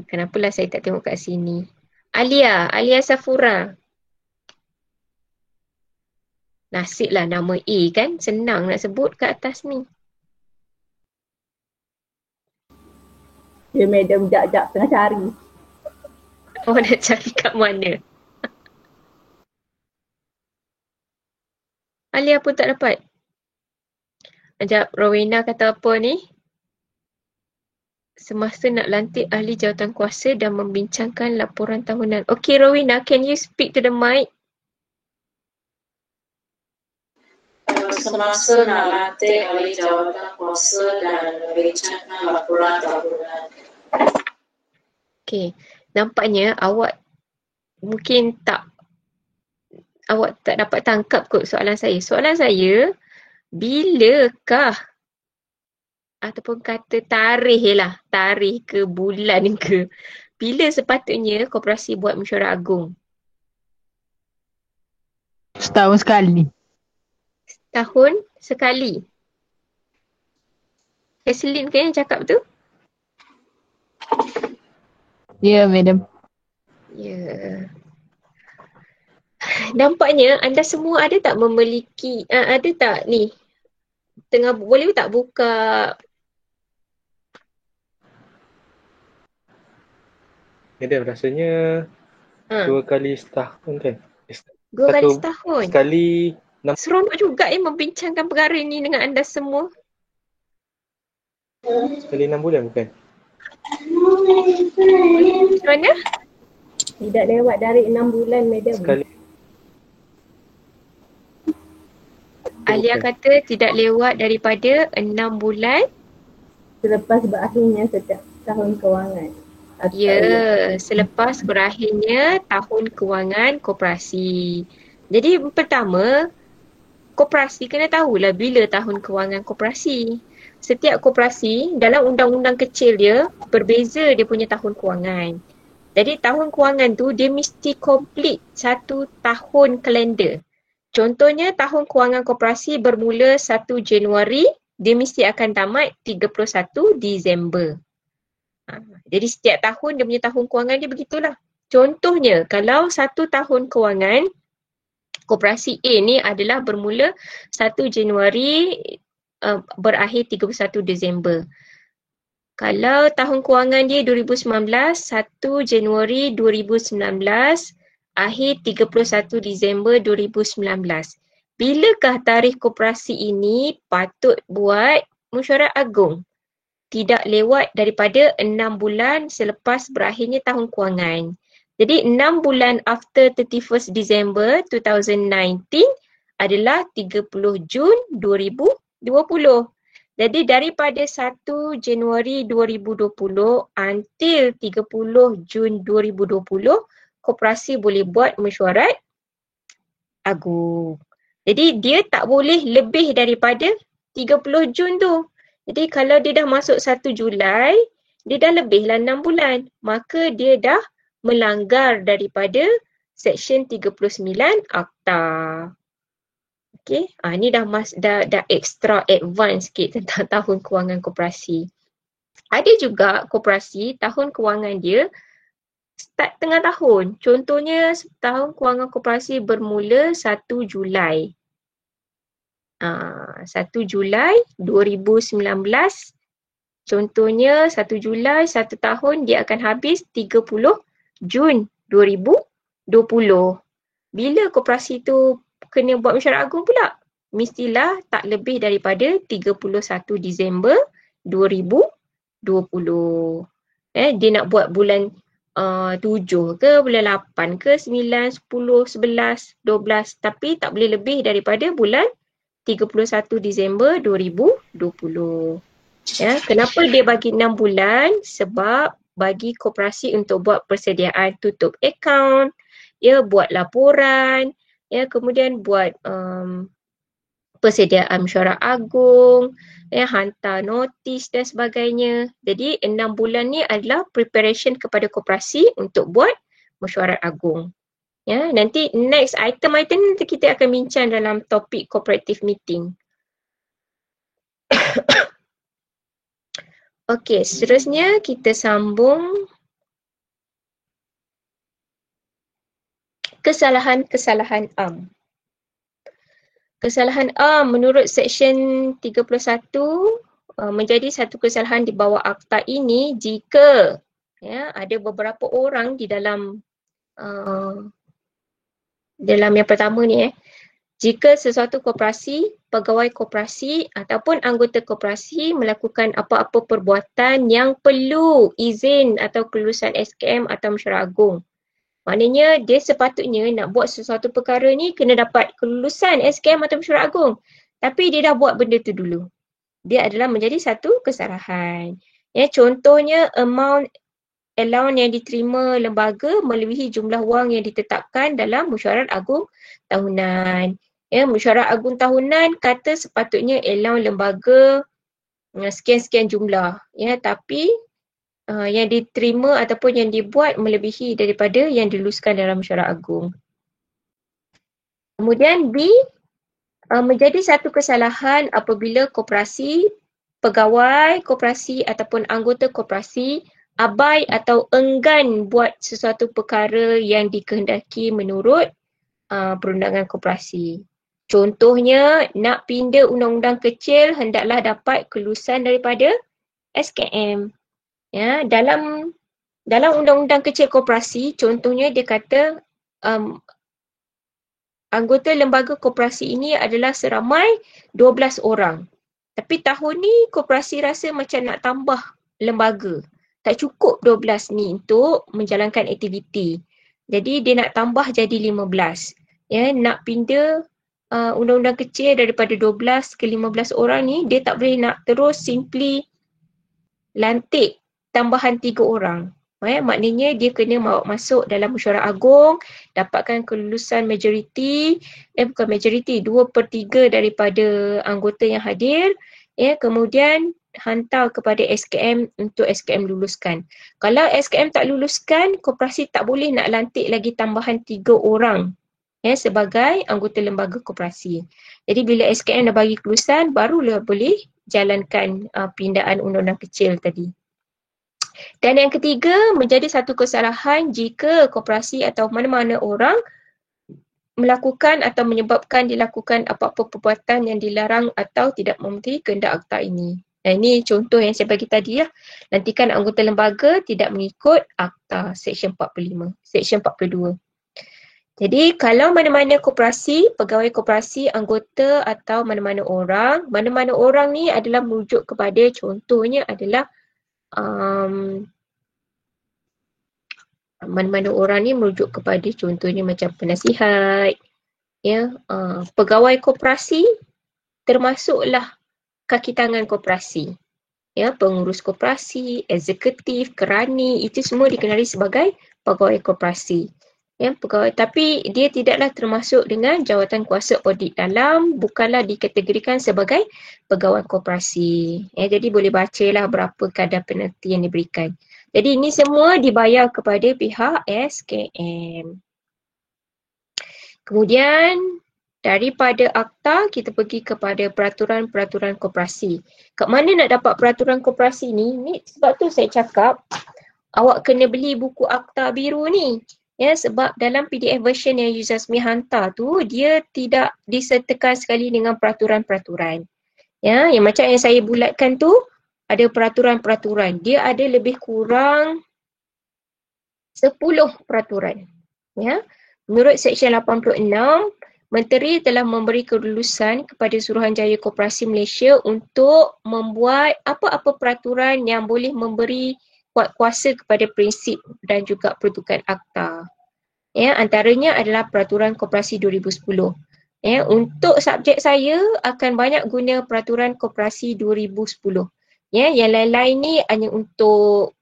Kenapalah saya tak tengok kat sini. Alia Safura. Nasiblah nama A kan, senang nak sebut kat atas ni. Ya madam, jap tengah cari. Oh, nak cari kat mana? Alia pun tak dapat. Sekejap, Rowena kata apa ni? Semasa nak lantik ahli jawatan kuasa dan membincangkan laporan tahunan. Okay, Rowena, can you speak to the mic? Semasa nak lantik ahli jawatan kuasa dan membincangkan laporan tahunan. Okay, nampaknya awak mungkin awak tak dapat tangkap kot soalan saya. Soalan saya, bilakah ataupun kata tarikh ke bulan ke, bila sepatutnya koperasi buat mesyuarat agung? Setahun sekali. Tahun sekali. Keselin ke yang cakap tu? Ya madam. Ya. Nampaknya anda semua ada tak memiliki, ada tak ni, boleh tak buka Madam, rasanya 2 kali setahun kan? 2 kali setahun? Sekali 6. Seronok juga membincangkan perkara ni dengan anda semua. Sekali 6 bulan bukan? Macam mana? Tidak lewat dari 6 bulan madam. Sekali. Alia kata tidak lewat daripada 6 bulan. Selepas berakhirnya setiap tahun kewangan. Ya, selepas berakhirnya tahun kewangan koperasi. Jadi pertama, koperasi kena tahulah bila tahun kewangan koperasi. Setiap koperasi dalam undang-undang kecil dia berbeza dia punya tahun kewangan. Jadi tahun kewangan tu dia mesti complete 1 tahun kalender. Contohnya tahun kewangan koperasi bermula 1 Januari, dia mesti akan tamat 31 Disember. Jadi setiap tahun dia punya tahun kewangan dia begitulah. Contohnya kalau 1 tahun kewangan koperasi A ni adalah bermula 1 Januari berakhir 31 Disember. Kalau tahun kewangan dia 2019, 1 Januari 2019 akhir 31 Disember 2019. Bilakah tarikh koperasi ini patut buat mesyuarat agung? Tidak lewat daripada 6 bulan selepas berakhirnya tahun kewangan. Jadi 6 bulan after 31st December 2019 adalah 30 Jun 2020. Jadi daripada 1 Januari 2020 until 30 Jun 2020, koperasi boleh buat mesyuarat agung. Jadi dia tak boleh lebih daripada 30 Jun tu. Jadi kalau dia dah masuk 1 Julai, dia dah lebihlah 6 bulan. Maka dia dah melanggar daripada Seksyen 39 Akta. Okey, ni dah extra advance sikit tentang tahun kewangan koperasi. Ada juga koperasi tahun kewangan dia start tengah tahun. Contohnya tahun kewangan koperasi bermula 1 Julai. 1 Julai 2019. Contohnya 1 Julai 1 tahun dia akan habis 30 Jun 2020. Bila koperasi tu kena buat mesyuarat agung pula? Mestilah tak lebih daripada 31 Disember 2020. Dia nak buat bulan 7 ke, bulan 8 ke, 9, 10, 11, 12 tapi tak boleh lebih daripada bulan 31 Disember 2020. Ya, kenapa dia bagi 6 bulan? Sebab bagi koperasi untuk buat persediaan tutup akaun, ya, buat laporan, ya, kemudian buat persediaan mesyuarat agung, ya, hantar notis dan sebagainya. Jadi 6 bulan ni adalah preparation kepada koperasi untuk buat mesyuarat agung. Ya, nanti next item nanti kita akan bincang dalam topik cooperative meeting. Okey, seterusnya kita sambung kesalahan-kesalahan am. Kesalahan am menurut Seksyen 31 menjadi satu kesalahan di bawah akta ini jika ada beberapa orang di dalam yang pertama ni jika sesuatu koperasi, pegawai koperasi ataupun anggota koperasi melakukan apa-apa perbuatan yang perlu izin atau kelulusan SKM atau mesyuarat agung. Maknanya dia sepatutnya nak buat sesuatu perkara ni kena dapat kelulusan SKM atau mesyuarat agung. Tapi dia dah buat benda tu dulu. Dia adalah menjadi satu kesalahan. Ya, contohnya amount allowance yang diterima lembaga melebihi jumlah wang yang ditetapkan dalam mesyuarat agung tahunan. Ya, mesyuarat agung tahunan kata sepatutnya allowance lembaga sekian-sekian jumlah. Ya, tapi yang diterima ataupun yang dibuat melebihi daripada yang diluluskan dalam mesyuarat agung. Kemudian B, menjadi satu kesalahan apabila koperasi, pegawai koperasi ataupun anggota koperasi abai atau enggan buat sesuatu perkara yang dikehendaki menurut perundangan koperasi. Contohnya, nak pindah undang-undang kecil hendaklah dapat kelulusan daripada SKM. Ya, dalam undang-undang kecil koperasi, contohnya dia kata anggota lembaga koperasi ini adalah seramai 12 orang. Tapi tahun ni koperasi rasa macam nak tambah lembaga. Tak cukup 12 ni untuk menjalankan aktiviti. Jadi dia nak tambah jadi 15. Ya, nak pindah undang-undang kecil daripada 12 ke 15 orang ni, dia tak boleh nak terus simply lantik tambahan 3 orang. Maknanya dia kena masuk dalam mesyuarat agung, dapatkan kelulusan majoriti, bukan majoriti, 2/3 daripada anggota yang hadir, kemudian hantar kepada SKM untuk SKM luluskan. Kalau SKM tak luluskan, koperasi tak boleh nak lantik lagi tambahan 3 orang sebagai anggota lembaga koperasi. Jadi bila SKM dah bagi kelulusan, barulah boleh jalankan pindaan undang-undang kecil tadi. Dan yang ketiga, menjadi satu kesalahan jika koperasi atau mana-mana orang melakukan atau menyebabkan dilakukan apa-apa perbuatan yang dilarang atau tidak memenuhi kehendak akta ini. Nah, ini contoh yang saya bagi tadi lah. Lantikan anggota lembaga tidak mengikut akta Seksyen 45, Seksyen 42. Jadi kalau mana-mana koperasi, pegawai koperasi, anggota atau mana-mana orang ni adalah merujuk kepada, contohnya adalah mana-mana orang ni merujuk kepada contohnya macam penasihat, pegawai koperasi termasuklah kaki tangan koperasi, pengurus koperasi, eksekutif, kerani, itu semua dikenali sebagai pegawai koperasi. Pegawai, tapi dia tidaklah termasuk dengan jawatan kuasa audit dalam, bukanlah dikategorikan sebagai pegawai koperasi. Jadi boleh bacalah berapa kadar penalti yang diberikan. Jadi ini semua dibayar kepada pihak SKM. Kemudian daripada akta kita pergi kepada peraturan-peraturan koperasi. Kat mana nak dapat peraturan koperasi ni? Sebab tu saya cakap awak kena beli buku akta biru ni. Ya, sebab dalam PDF version yang Yuzasmi hantar tu, dia tidak disertakan sekali dengan peraturan-peraturan. Ya, yang macam yang saya bulatkan tu, ada peraturan-peraturan. Dia ada lebih kurang 10 peraturan. Ya. Menurut Seksyen 86, Menteri telah memberi kelulusan kepada Suruhanjaya Koperasi Malaysia untuk membuat apa-apa peraturan yang boleh memberi kuasa kepada prinsip dan juga peruntukan akta. Ya, antaranya adalah Peraturan Koperasi 2010. Ya, untuk subjek saya akan banyak guna Peraturan Koperasi 2010. Ya, yang lain-lain ni hanya untuk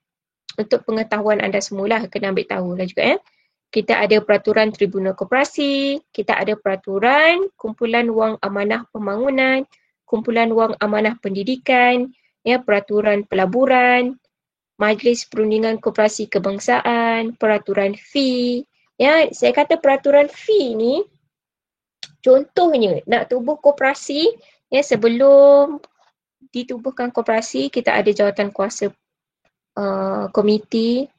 pengetahuan anda semula, kena ambil tahu lah juga ya. Kita ada Peraturan Tribunal Koperasi, kita ada Peraturan Kumpulan Wang Amanah Pembangunan, Kumpulan Wang Amanah Pendidikan, ya, Peraturan Pelaburan, Majlis Perundingan Koperasi Kebangsaan, Peraturan Fee. Ya, saya kata peraturan fee ni, contohnya nak tubuh koperasi, ya, sebelum ditubuhkan koperasi, kita ada jawatan kuasa komiti,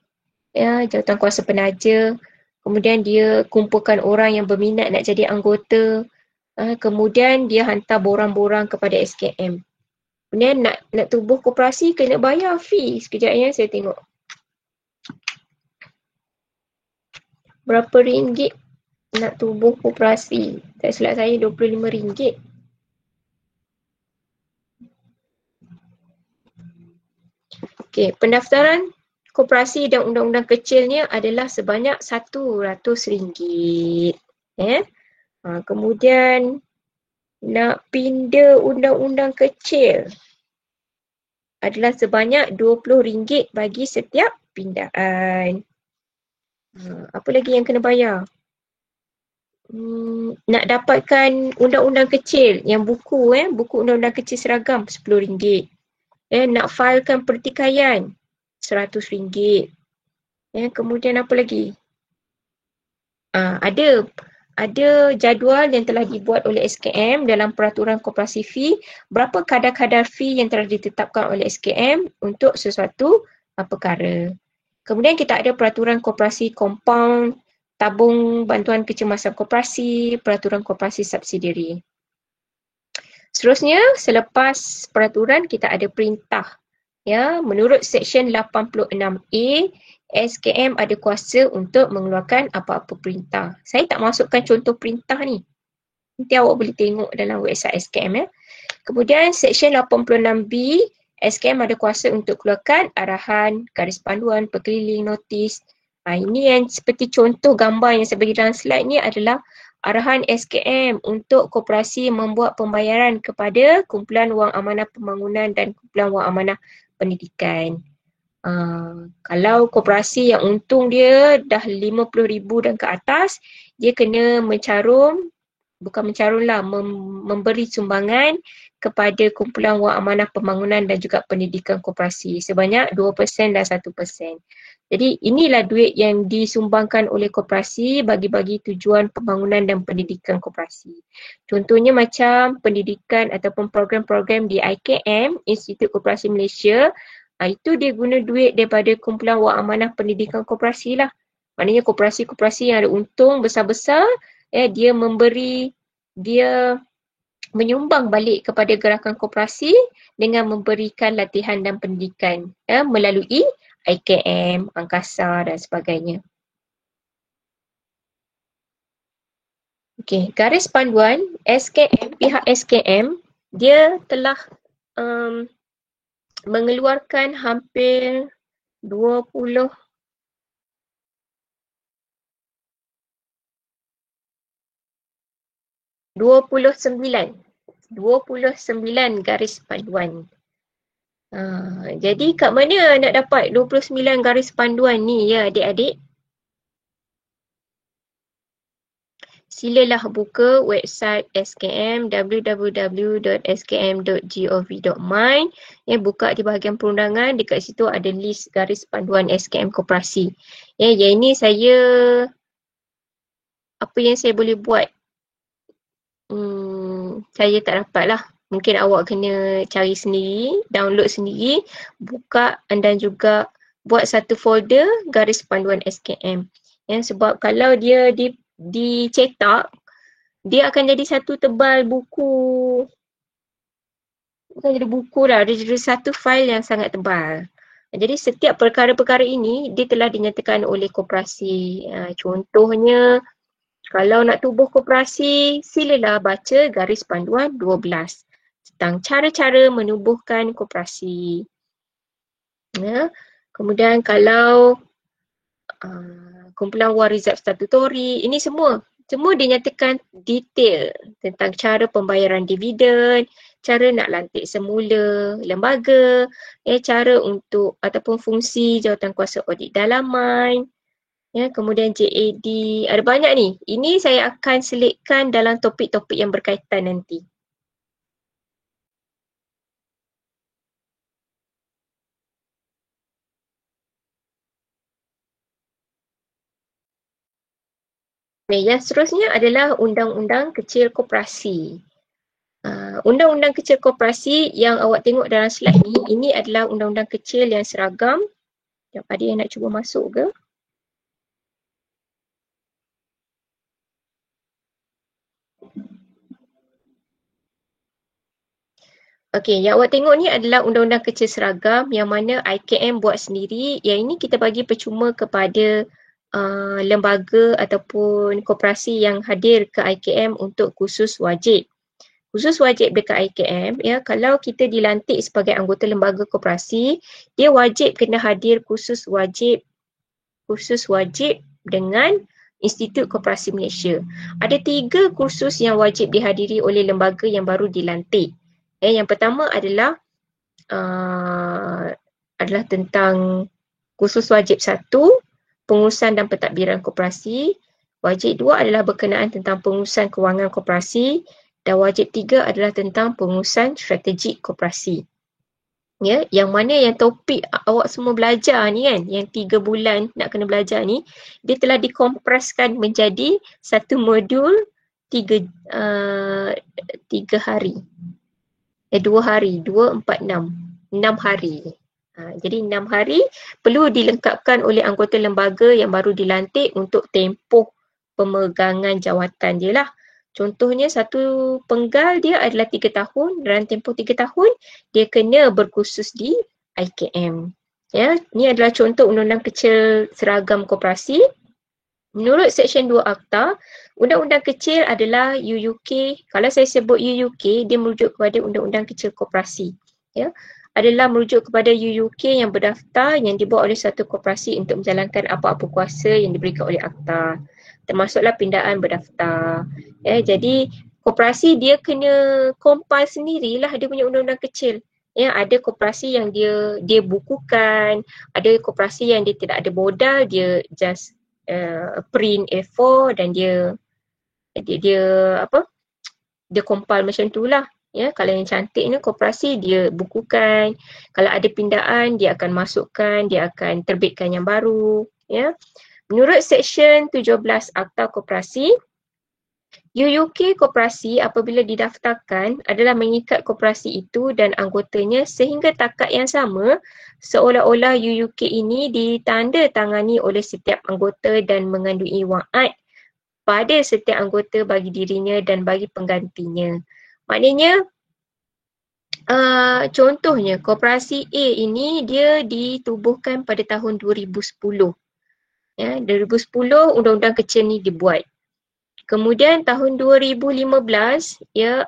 ya, jawatan kuasa penaja, kemudian dia kumpulkan orang yang berminat nak jadi anggota, kemudian dia hantar borang-borang kepada SKM. Kemudian nak tubuh koperasi kena bayar fee. Sekejap ya, saya tengok. Berapa ringgit nak tubuh koperasi? Tak silap saya RM25. Okey, pendaftaran koperasi dan undang-undang kecilnya adalah sebanyak RM100. Kemudian nak pindah undang-undang kecil adalah sebanyak RM20 bagi setiap pindaan. Apa lagi yang kena bayar? Nak dapatkan undang-undang kecil yang buku undang-undang kecil seragam RM10. Nak filekan pertikaian RM100. Kemudian apa lagi? Ada jadual yang telah dibuat oleh SKM dalam peraturan koperasi fee, berapa kadar-kadar fee yang telah ditetapkan oleh SKM untuk sesuatu perkara. Kemudian kita ada peraturan koperasi kompaun, tabung bantuan kecemasan koperasi, peraturan koperasi subsidiari. Seterusnya, selepas peraturan kita ada perintah. Ya, menurut Seksyen 86A, SKM ada kuasa untuk mengeluarkan apa-apa perintah. Saya tak masukkan contoh perintah ni. Nanti awak boleh tengok dalam website SKM ya. Kemudian Seksyen 86B, SKM ada kuasa untuk keluarkan arahan, garis panduan, perkeliling, notis. Ini yang seperti contoh gambar yang saya bagi dalam slide ni adalah arahan SKM untuk koperasi membuat pembayaran kepada Kumpulan Wang Amanah Pembangunan dan Kumpulan Wang Amanah Pendidikan. Kalau koperasi yang untung dia dah RM50,000 dan ke atas, dia kena memberi sumbangan kepada Kumpulan Wang Amanah Pembangunan dan juga Pendidikan Koperasi sebanyak 2% dan 1%. Jadi inilah duit yang disumbangkan oleh koperasi bagi-bagi tujuan pembangunan dan pendidikan koperasi. Contohnya macam pendidikan ataupun program-program di IKM, Institut Koperasi Malaysia, itu dia guna duit daripada Kumpulan Wang Amanah Pendidikan Koperasi lah. Maknanya koperasi-koperasi yang ada untung besar-besar, dia menyumbang balik kepada gerakan koperasi dengan memberikan latihan dan pendidikan melalui IKM, angkasa dan sebagainya. Okey, garis panduan SKM, pihak SKM, dia telah mengeluarkan hampir 29 garis panduan. Jadi kat mana nak dapat 29 garis panduan ni ya adik-adik? Silalah buka website SKM www.skm.gov.my. Buka di bahagian perundangan, dekat situ ada list garis panduan SKM Koperasi. Yang ini apa yang saya boleh buat? Saya tak dapat lah. Mungkin awak kena cari sendiri, download sendiri, buka dan juga buat satu folder garis panduan SKM. Ya, sebab kalau dia dicetak, dia akan jadi satu tebal buku. Bukan jadi buku lah, dia jadi satu fail yang sangat tebal. Jadi setiap perkara-perkara ini dia telah dinyatakan oleh koperasi. Contohnya, kalau nak tubuh koperasi, silalah baca garis panduan 12 tentang cara-cara menubuhkan koperasi. Ya. Kemudian kalau kumpulan wang rizab statutori, ini semua dinyatakan detail tentang cara pembayaran dividen, cara nak lantik semula lembaga, cara untuk ataupun fungsi jawatankuasa audit dalaman, kemudian JAD, ada banyak ni. Ini saya akan selitkan dalam topik-topik yang berkaitan nanti. Yang seterusnya adalah Undang-Undang Kecil Koperasi. Undang-Undang Kecil Koperasi yang awak tengok dalam slide ni, ini adalah undang-undang kecil yang seragam. Ada yang nak cuba masuk ke? Okey, yang awak tengok ni adalah undang-undang kecil seragam yang mana IKM buat sendiri. Yang ini kita bagi percuma kepada lembaga ataupun koperasi yang hadir ke IKM untuk khusus wajib. Khusus wajib dekat IKM, ya, kalau kita dilantik sebagai anggota lembaga koperasi, dia wajib kena hadir khusus wajib dengan Institut Koperasi Malaysia. Ada 3 kursus yang wajib dihadiri oleh lembaga yang baru dilantik. Yang pertama adalah tentang kursus wajib 1, pengurusan dan pentadbiran koperasi. Wajib 2 adalah berkenaan tentang pengurusan kewangan koperasi. Dan wajib 3 adalah tentang pengurusan strategik koperasi. Ya, yang mana yang topik awak semua belajar ni kan, yang 3 bulan nak kena belajar ni, dia telah dikompreskan menjadi satu modul 3 hari. 2 hari, 2, 4, 6. 6 hari. Jadi 6 hari perlu dilengkapkan oleh anggota lembaga yang baru dilantik untuk tempoh pemegangan jawatan dia lah. Contohnya satu penggal dia adalah 3 tahun, dalam tempoh 3 tahun dia kena berkursus di IKM. Ya, ini adalah contoh undang-undang kecil seragam koperasi. Menurut Seksyen 2 Akta, undang-undang kecil adalah UUK. Kalau saya sebut UUK, dia merujuk kepada undang-undang kecil koperasi. Ya, adalah merujuk kepada UUK yang berdaftar yang dibuat oleh satu koperasi untuk menjalankan apa-apa kuasa yang diberikan oleh Akta. Termasuklah pindaan berdaftar. Ya, jadi koperasi dia kena compile sendirilah dia punya undang-undang kecil. Ya, ada koperasi yang dia bukukan, ada koperasi yang dia tidak ada modal, dia just print A4 dan dia compile macam tu lah. Ya, kalau yang cantik ni koperasi dia bukukan, kalau ada pindaan dia akan masukkan, dia akan terbitkan yang baru. Ya. Menurut Seksyen 17 Akta Koperasi, UUK koperasi apabila didaftarkan adalah mengikat koperasi itu dan anggotanya sehingga takat yang sama, seolah-olah UUK ini ditandatangani oleh setiap anggota dan mengandungi wa'ad pada setiap anggota bagi dirinya dan bagi penggantinya. Maknanya, contohnya koperasi A ini dia ditubuhkan pada tahun 2010. Ya, 2010 undang-undang kecil ni dibuat. Kemudian tahun 2015, ya,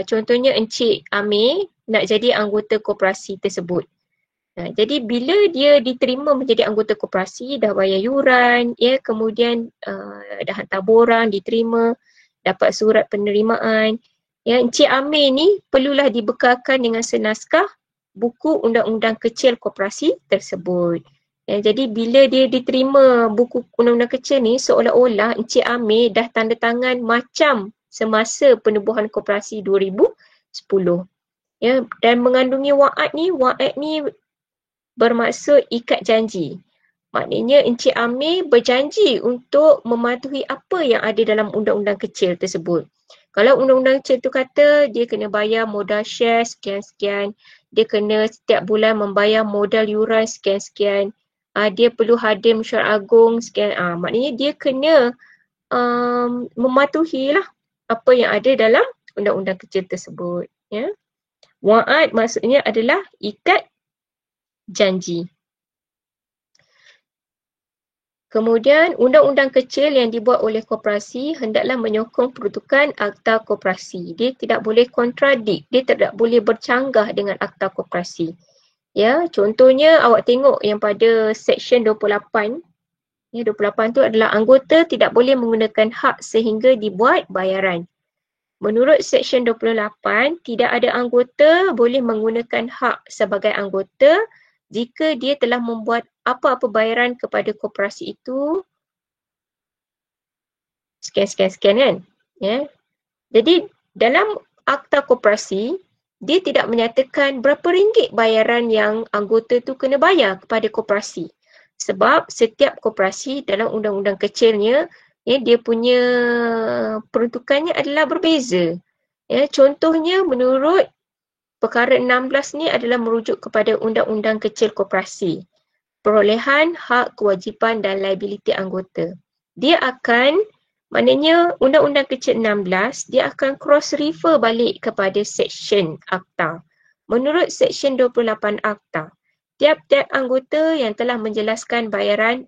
contohnya Encik Amir nak jadi anggota koperasi tersebut. Jadi bila dia diterima menjadi anggota koperasi, dah bayar yuran, ya, kemudian dah hantar borang, diterima, dapat surat penerimaan. Ya, Encik Amir ni perlulah dibekalkan dengan senaskah buku undang-undang kecil koperasi tersebut. Ya, jadi bila dia diterima buku undang-undang kecil ni, seolah-olah Encik Amir dah tanda tangan macam semasa penubuhan koperasi 2010. Ya, dan mengandungi wa'ad ni bermaksud ikat janji. Maknanya Encik Amir berjanji untuk mematuhi apa yang ada dalam undang-undang kecil tersebut. Kalau undang-undang kecil tu kata dia kena bayar modal share sekian-sekian, dia kena setiap bulan membayar modal yuran sekian-sekian, dia perlu hadir mesyuarat agung sekian, maknanya dia kena mematuhi lah apa yang ada dalam undang-undang kecil tersebut. Ya. Wa'ad maksudnya adalah ikat janji. Kemudian, undang-undang kecil yang dibuat oleh koperasi hendaklah menyokong peruntukan akta koperasi. Dia tidak boleh kontradik, dia tidak boleh bercanggah dengan akta koperasi. Ya, contohnya awak tengok yang pada Seksyen 28. Ya, 28 tu adalah anggota tidak boleh menggunakan hak sehingga dibuat bayaran. Menurut Seksyen 28, tidak ada anggota boleh menggunakan hak sebagai anggota jika dia telah membuat apa-apa bayaran kepada koperasi itu sekian kan. Ya. Jadi dalam akta koperasi, dia tidak menyatakan berapa ringgit bayaran yang anggota tu kena bayar kepada koperasi. Sebab setiap koperasi dalam undang-undang kecilnya, ya, dia punya peruntukannya adalah berbeza. Ya, contohnya menurut perkara 16 ni adalah merujuk kepada undang-undang kecil koperasi. Perolehan hak, kewajipan dan liability anggota. Dia akan, maknanya undang-undang kecil 16, dia akan cross refer balik kepada seksyen akta. Menurut seksyen 28 akta, tiap-tiap anggota yang telah menjelaskan bayaran ...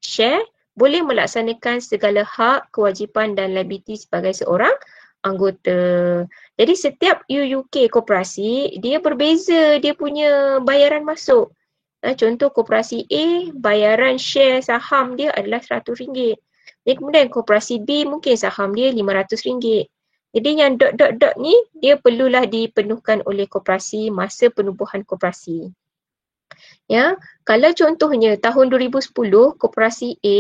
share boleh melaksanakan segala hak, kewajipan dan liability sebagai seorang anggota. Jadi setiap UUK koperasi, dia berbeza dia punya bayaran masuk. Contoh koperasi A, bayaran share saham dia adalah RM100. Jadi kemudian koperasi B mungkin saham dia RM500. Jadi yang ... ni dia perlulah dipenuhkan oleh koperasi masa penubuhan koperasi. Ya, kalau contohnya tahun 2010 koperasi A,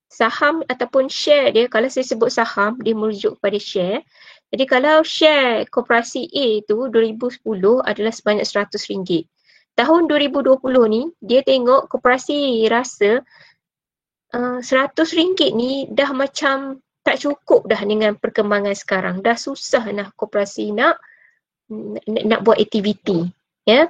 saham ataupun share dia, kalau saya sebut saham, dia merujuk kepada share. Jadi kalau share koperasi A tu 2010 adalah sebanyak RM100. Tahun 2020 ni, dia tengok koperasi rasa RM100 ni dah macam tak cukup dah dengan perkembangan sekarang. Dah susah lah koperasi nak buat aktiviti. Ya.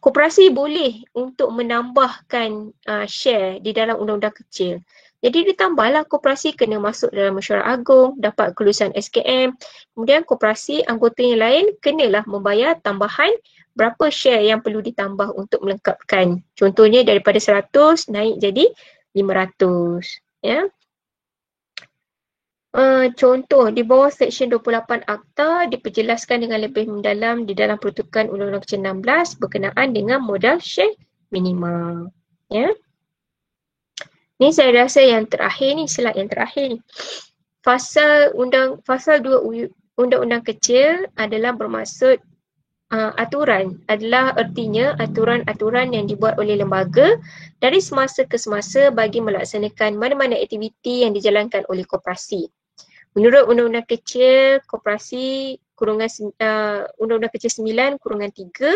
Koperasi boleh untuk menambahkan share di dalam undang-undang kecil. Jadi ditambahlah koperasi kena masuk dalam mesyuarat agung, dapat kelulusan SKM. Kemudian koperasi anggota yang lain kenalah membayar tambahan berapa share yang perlu ditambah untuk melengkapkan. Contohnya daripada 100 naik jadi 500. Ya. Contoh di bawah Seksyen 28 Akta diperjelaskan dengan lebih mendalam di dalam peruntukan Undang-Undang Kecil 16 berkenaan dengan modal share minima. Ya. Ni saya rasa yang terakhir ni, slide yang terakhir ni. Pasal 2 Undang-Undang Kecil adalah bermaksud aturan, adalah artinya aturan-aturan yang dibuat oleh lembaga dari semasa ke semasa bagi melaksanakan mana-mana aktiviti yang dijalankan oleh koperasi. Menurut Undang-Undang Kecil Koperasi Undang-Undang Kecil 9/3,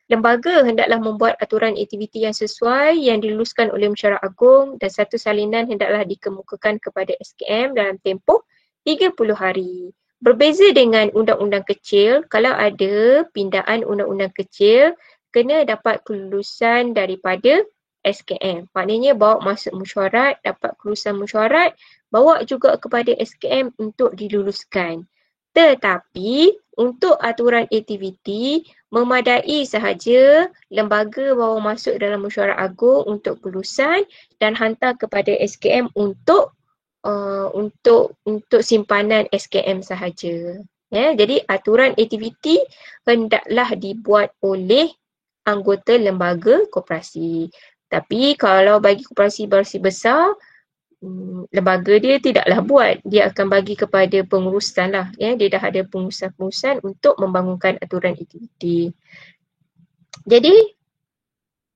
lembaga hendaklah membuat aturan aktiviti yang sesuai yang diluluskan oleh mesyuarat agung dan satu salinan hendaklah dikemukakan kepada SKM dalam tempoh 30 hari. Berbeza dengan undang-undang kecil, kalau ada pindaan undang-undang kecil, kena dapat kelulusan daripada SKM. Maknanya bawa masuk mesyuarat, dapat kelulusan mesyuarat, bawa juga kepada SKM untuk diluluskan. Tetapi untuk aturan aktiviti, memadai sahaja lembaga bawa masuk dalam mesyuarat agung untuk kelulusan dan hantar kepada SKM untuk simpanan SKM sahaja. Ya, jadi aturan aktiviti hendaklah dibuat oleh anggota lembaga koperasi. Tapi kalau bagi koperasi besar, lembaga dia tidaklah buat, dia akan bagi kepada pengurusan lah. Ya, dia dah ada pengurusan-pengurusan untuk membangunkan aturan aktiviti. Jadi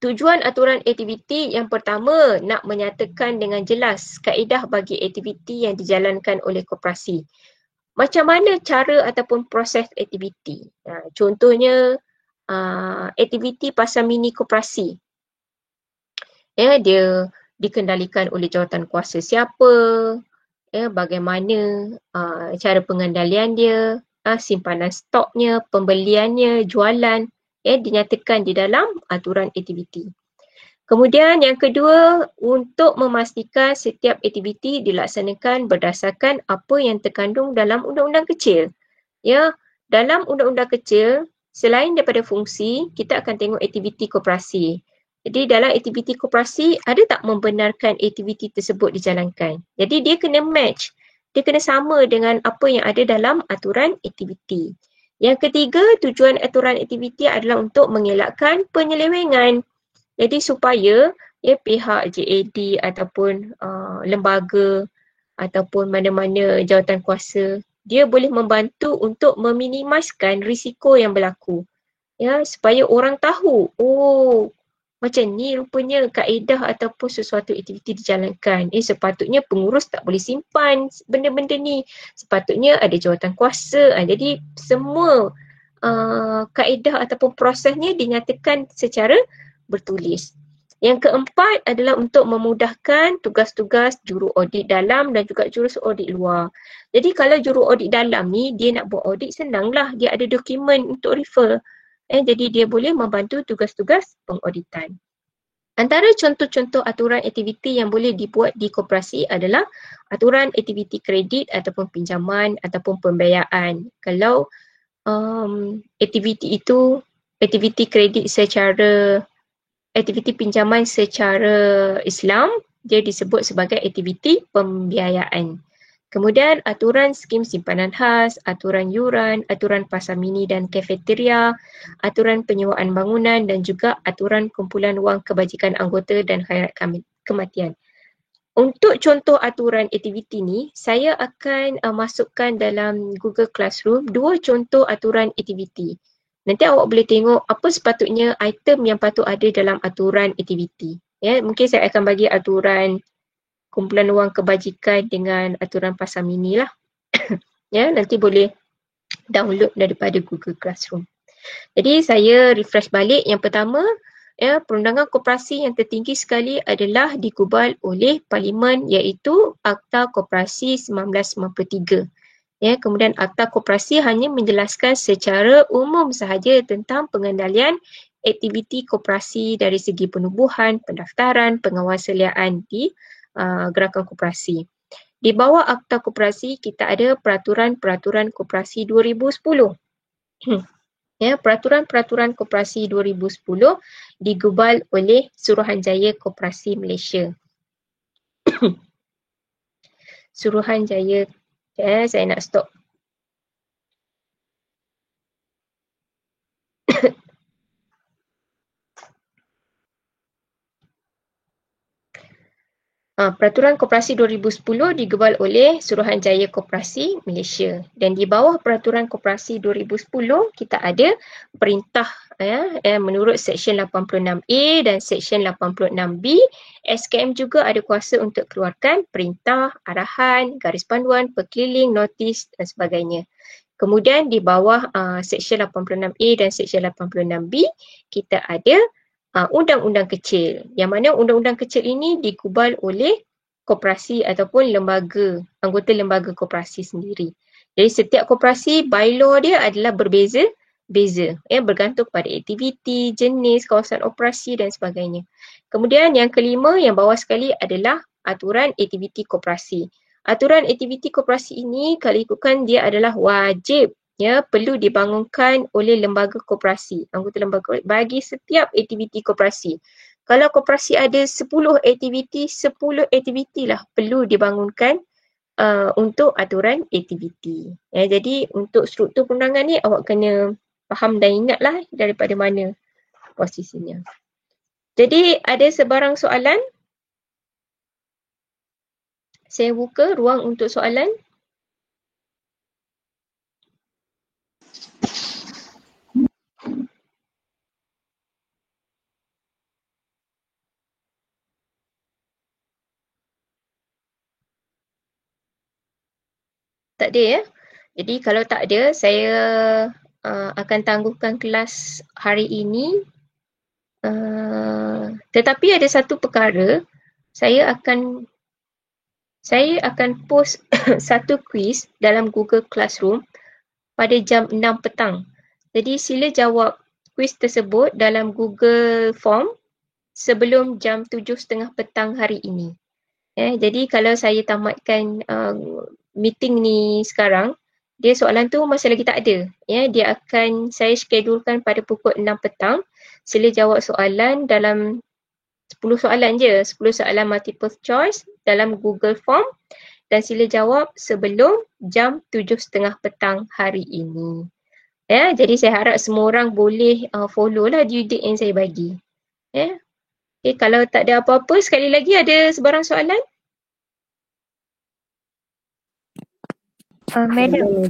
tujuan aturan aktiviti yang pertama, nak menyatakan dengan jelas kaedah bagi aktiviti yang dijalankan oleh koperasi. Macam mana cara ataupun proses aktiviti? Contohnya aktiviti pasar mini koperasi. Ya, dia dikendalikan oleh jawatan kuasa siapa, ya, bagaimana cara pengendalian dia, simpanan stoknya, pembeliannya, jualan, ya, dinyatakan di dalam aturan aktiviti. Kemudian yang kedua, untuk memastikan setiap aktiviti dilaksanakan berdasarkan apa yang terkandung dalam undang-undang kecil. Ya, dalam undang-undang kecil, selain daripada fungsi, kita akan tengok aktiviti koperasi. Jadi dalam aktiviti koperasi, ada tak membenarkan aktiviti tersebut dijalankan? Jadi dia kena match. Dia kena sama dengan apa yang ada dalam aturan aktiviti. Yang ketiga, tujuan aturan aktiviti adalah untuk mengelakkan penyelewengan. Jadi supaya pihak JAD ataupun lembaga ataupun mana-mana jawatan kuasa, dia boleh membantu untuk meminimaliskan risiko yang berlaku. Ya, supaya orang tahu, macam ni rupanya kaedah ataupun sesuatu aktiviti dijalankan. Sepatutnya pengurus tak boleh simpan benda-benda ni. Sepatutnya ada jawatan kuasa. Jadi semua kaedah ataupun prosesnya dinyatakan secara bertulis. Yang keempat adalah untuk memudahkan tugas-tugas juru audit dalam dan juga juru audit luar. Jadi kalau juru audit dalam ni, dia nak buat audit senanglah. Dia ada dokumen untuk refer. Jadi dia boleh membantu tugas-tugas pengauditan. Antara contoh-contoh aturan aktiviti yang boleh dibuat di koperasi adalah aturan aktiviti kredit ataupun pinjaman ataupun pembiayaan. Kalau aktiviti itu, aktiviti kredit secara aktiviti pinjaman secara Islam, dia disebut sebagai aktiviti pembiayaan. Kemudian aturan skim simpanan khas, aturan yuran, aturan pasar mini dan kafeteria, aturan penyewaan bangunan dan juga aturan kumpulan wang kebajikan anggota dan khairat kematian. Untuk contoh aturan aktiviti ni, saya akan masukkan dalam Google Classroom 2 contoh aturan aktiviti. Nanti awak boleh tengok apa sepatutnya item yang patut ada dalam aturan aktiviti. Ya, mungkin saya akan bagi aturan kumpulan wang kebajikan dengan aturan pasar mini lah. Ya, nanti boleh download daripada Google Classroom. Jadi saya refresh balik. Yang pertama, perundangan koperasi yang tertinggi sekali adalah digubal oleh Parlimen, iaitu Akta Koperasi 1993. Kemudian Akta Koperasi hanya menjelaskan secara umum sahaja tentang pengendalian aktiviti koperasi dari segi penubuhan, pendaftaran, pengawasaliaan di gerakan koperasi. Di bawah Akta Koperasi kita ada Peraturan-Peraturan Koperasi 2010. Peraturan-Peraturan Koperasi 2010 digubal oleh Suruhanjaya Koperasi Malaysia. Suruhanjaya, saya nak stop. Peraturan Koperasi 2010 digubal oleh Suruhanjaya Koperasi Malaysia. Dan di bawah Peraturan Koperasi 2010 kita ada perintah menurut Seksyen 86A dan Seksyen 86B. SKM juga ada kuasa untuk keluarkan perintah, arahan, garis panduan, perkeliling, notis dan sebagainya. Kemudian di bawah Seksyen 86A dan Seksyen 86B kita ada undang-undang kecil, yang mana undang-undang kecil ini digubal oleh koperasi ataupun lembaga, anggota lembaga koperasi sendiri. Jadi setiap koperasi, bylaw dia adalah berbeza-beza, bergantung pada aktiviti, jenis, kawasan operasi dan sebagainya. Kemudian yang kelima, yang bawah sekali adalah aturan aktiviti koperasi. Aturan aktiviti koperasi ini kalau ikutkan dia adalah wajib, perlu dibangunkan oleh lembaga koperasi, anggota lembaga bagi setiap aktiviti koperasi. Kalau koperasi ada 10 aktiviti lah perlu dibangunkan untuk aturan aktiviti. Jadi untuk struktur perundangan ni awak kena faham dan ingatlah daripada mana posisinya. Jadi ada sebarang soalan? Saya buka ruang untuk soalan. Tak ada ya? Jadi kalau tak ada, saya akan tangguhkan kelas hari ini. Tetapi ada satu perkara, saya akan post satu kuis dalam Google Classroom pada jam 6 petang. Jadi sila jawab kuis tersebut dalam Google Form. sebelum jam 7.30 petang hari ini. Jadi kalau saya tamatkan meeting ni sekarang, dia soalan tu masih lagi tak ada. Dia akan saya schedulekan pada pukul 6 petang. Sila jawab soalan dalam 10 soalan je, 10 soalan multiple choice dalam Google Form dan sila jawab sebelum jam 7.30 petang hari ini. Jadi saya harap semua orang boleh follow lah due date yang saya bagi. Okay, kalau tak ada apa-apa, sekali lagi ada sebarang soalan? Madam,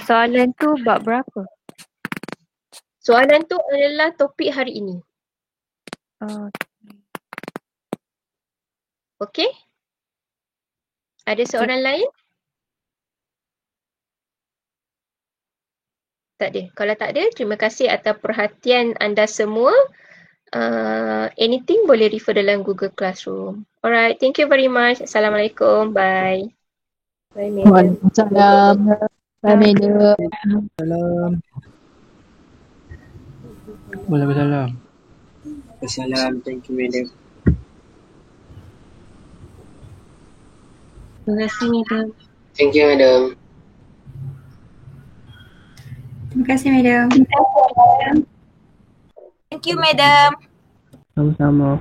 soalan tu bab berapa? Soalan tu adalah topik hari ini. Okey? Ada soalan lain? Tak ada. Kalau tak ada, terima kasih atas perhatian anda semua. Anything boleh refer dalam Google Classroom. Alright, thank you very much. Assalamualaikum. Bye. Bye, madam. Waalaikumsalam. Bye, madam. Salam. Waalaikumsalam. Salam. Thank you, madam. Terima kasih, madam. Thank you, madam. Terima kasih, madam. Thank you, madam. Sama-sama.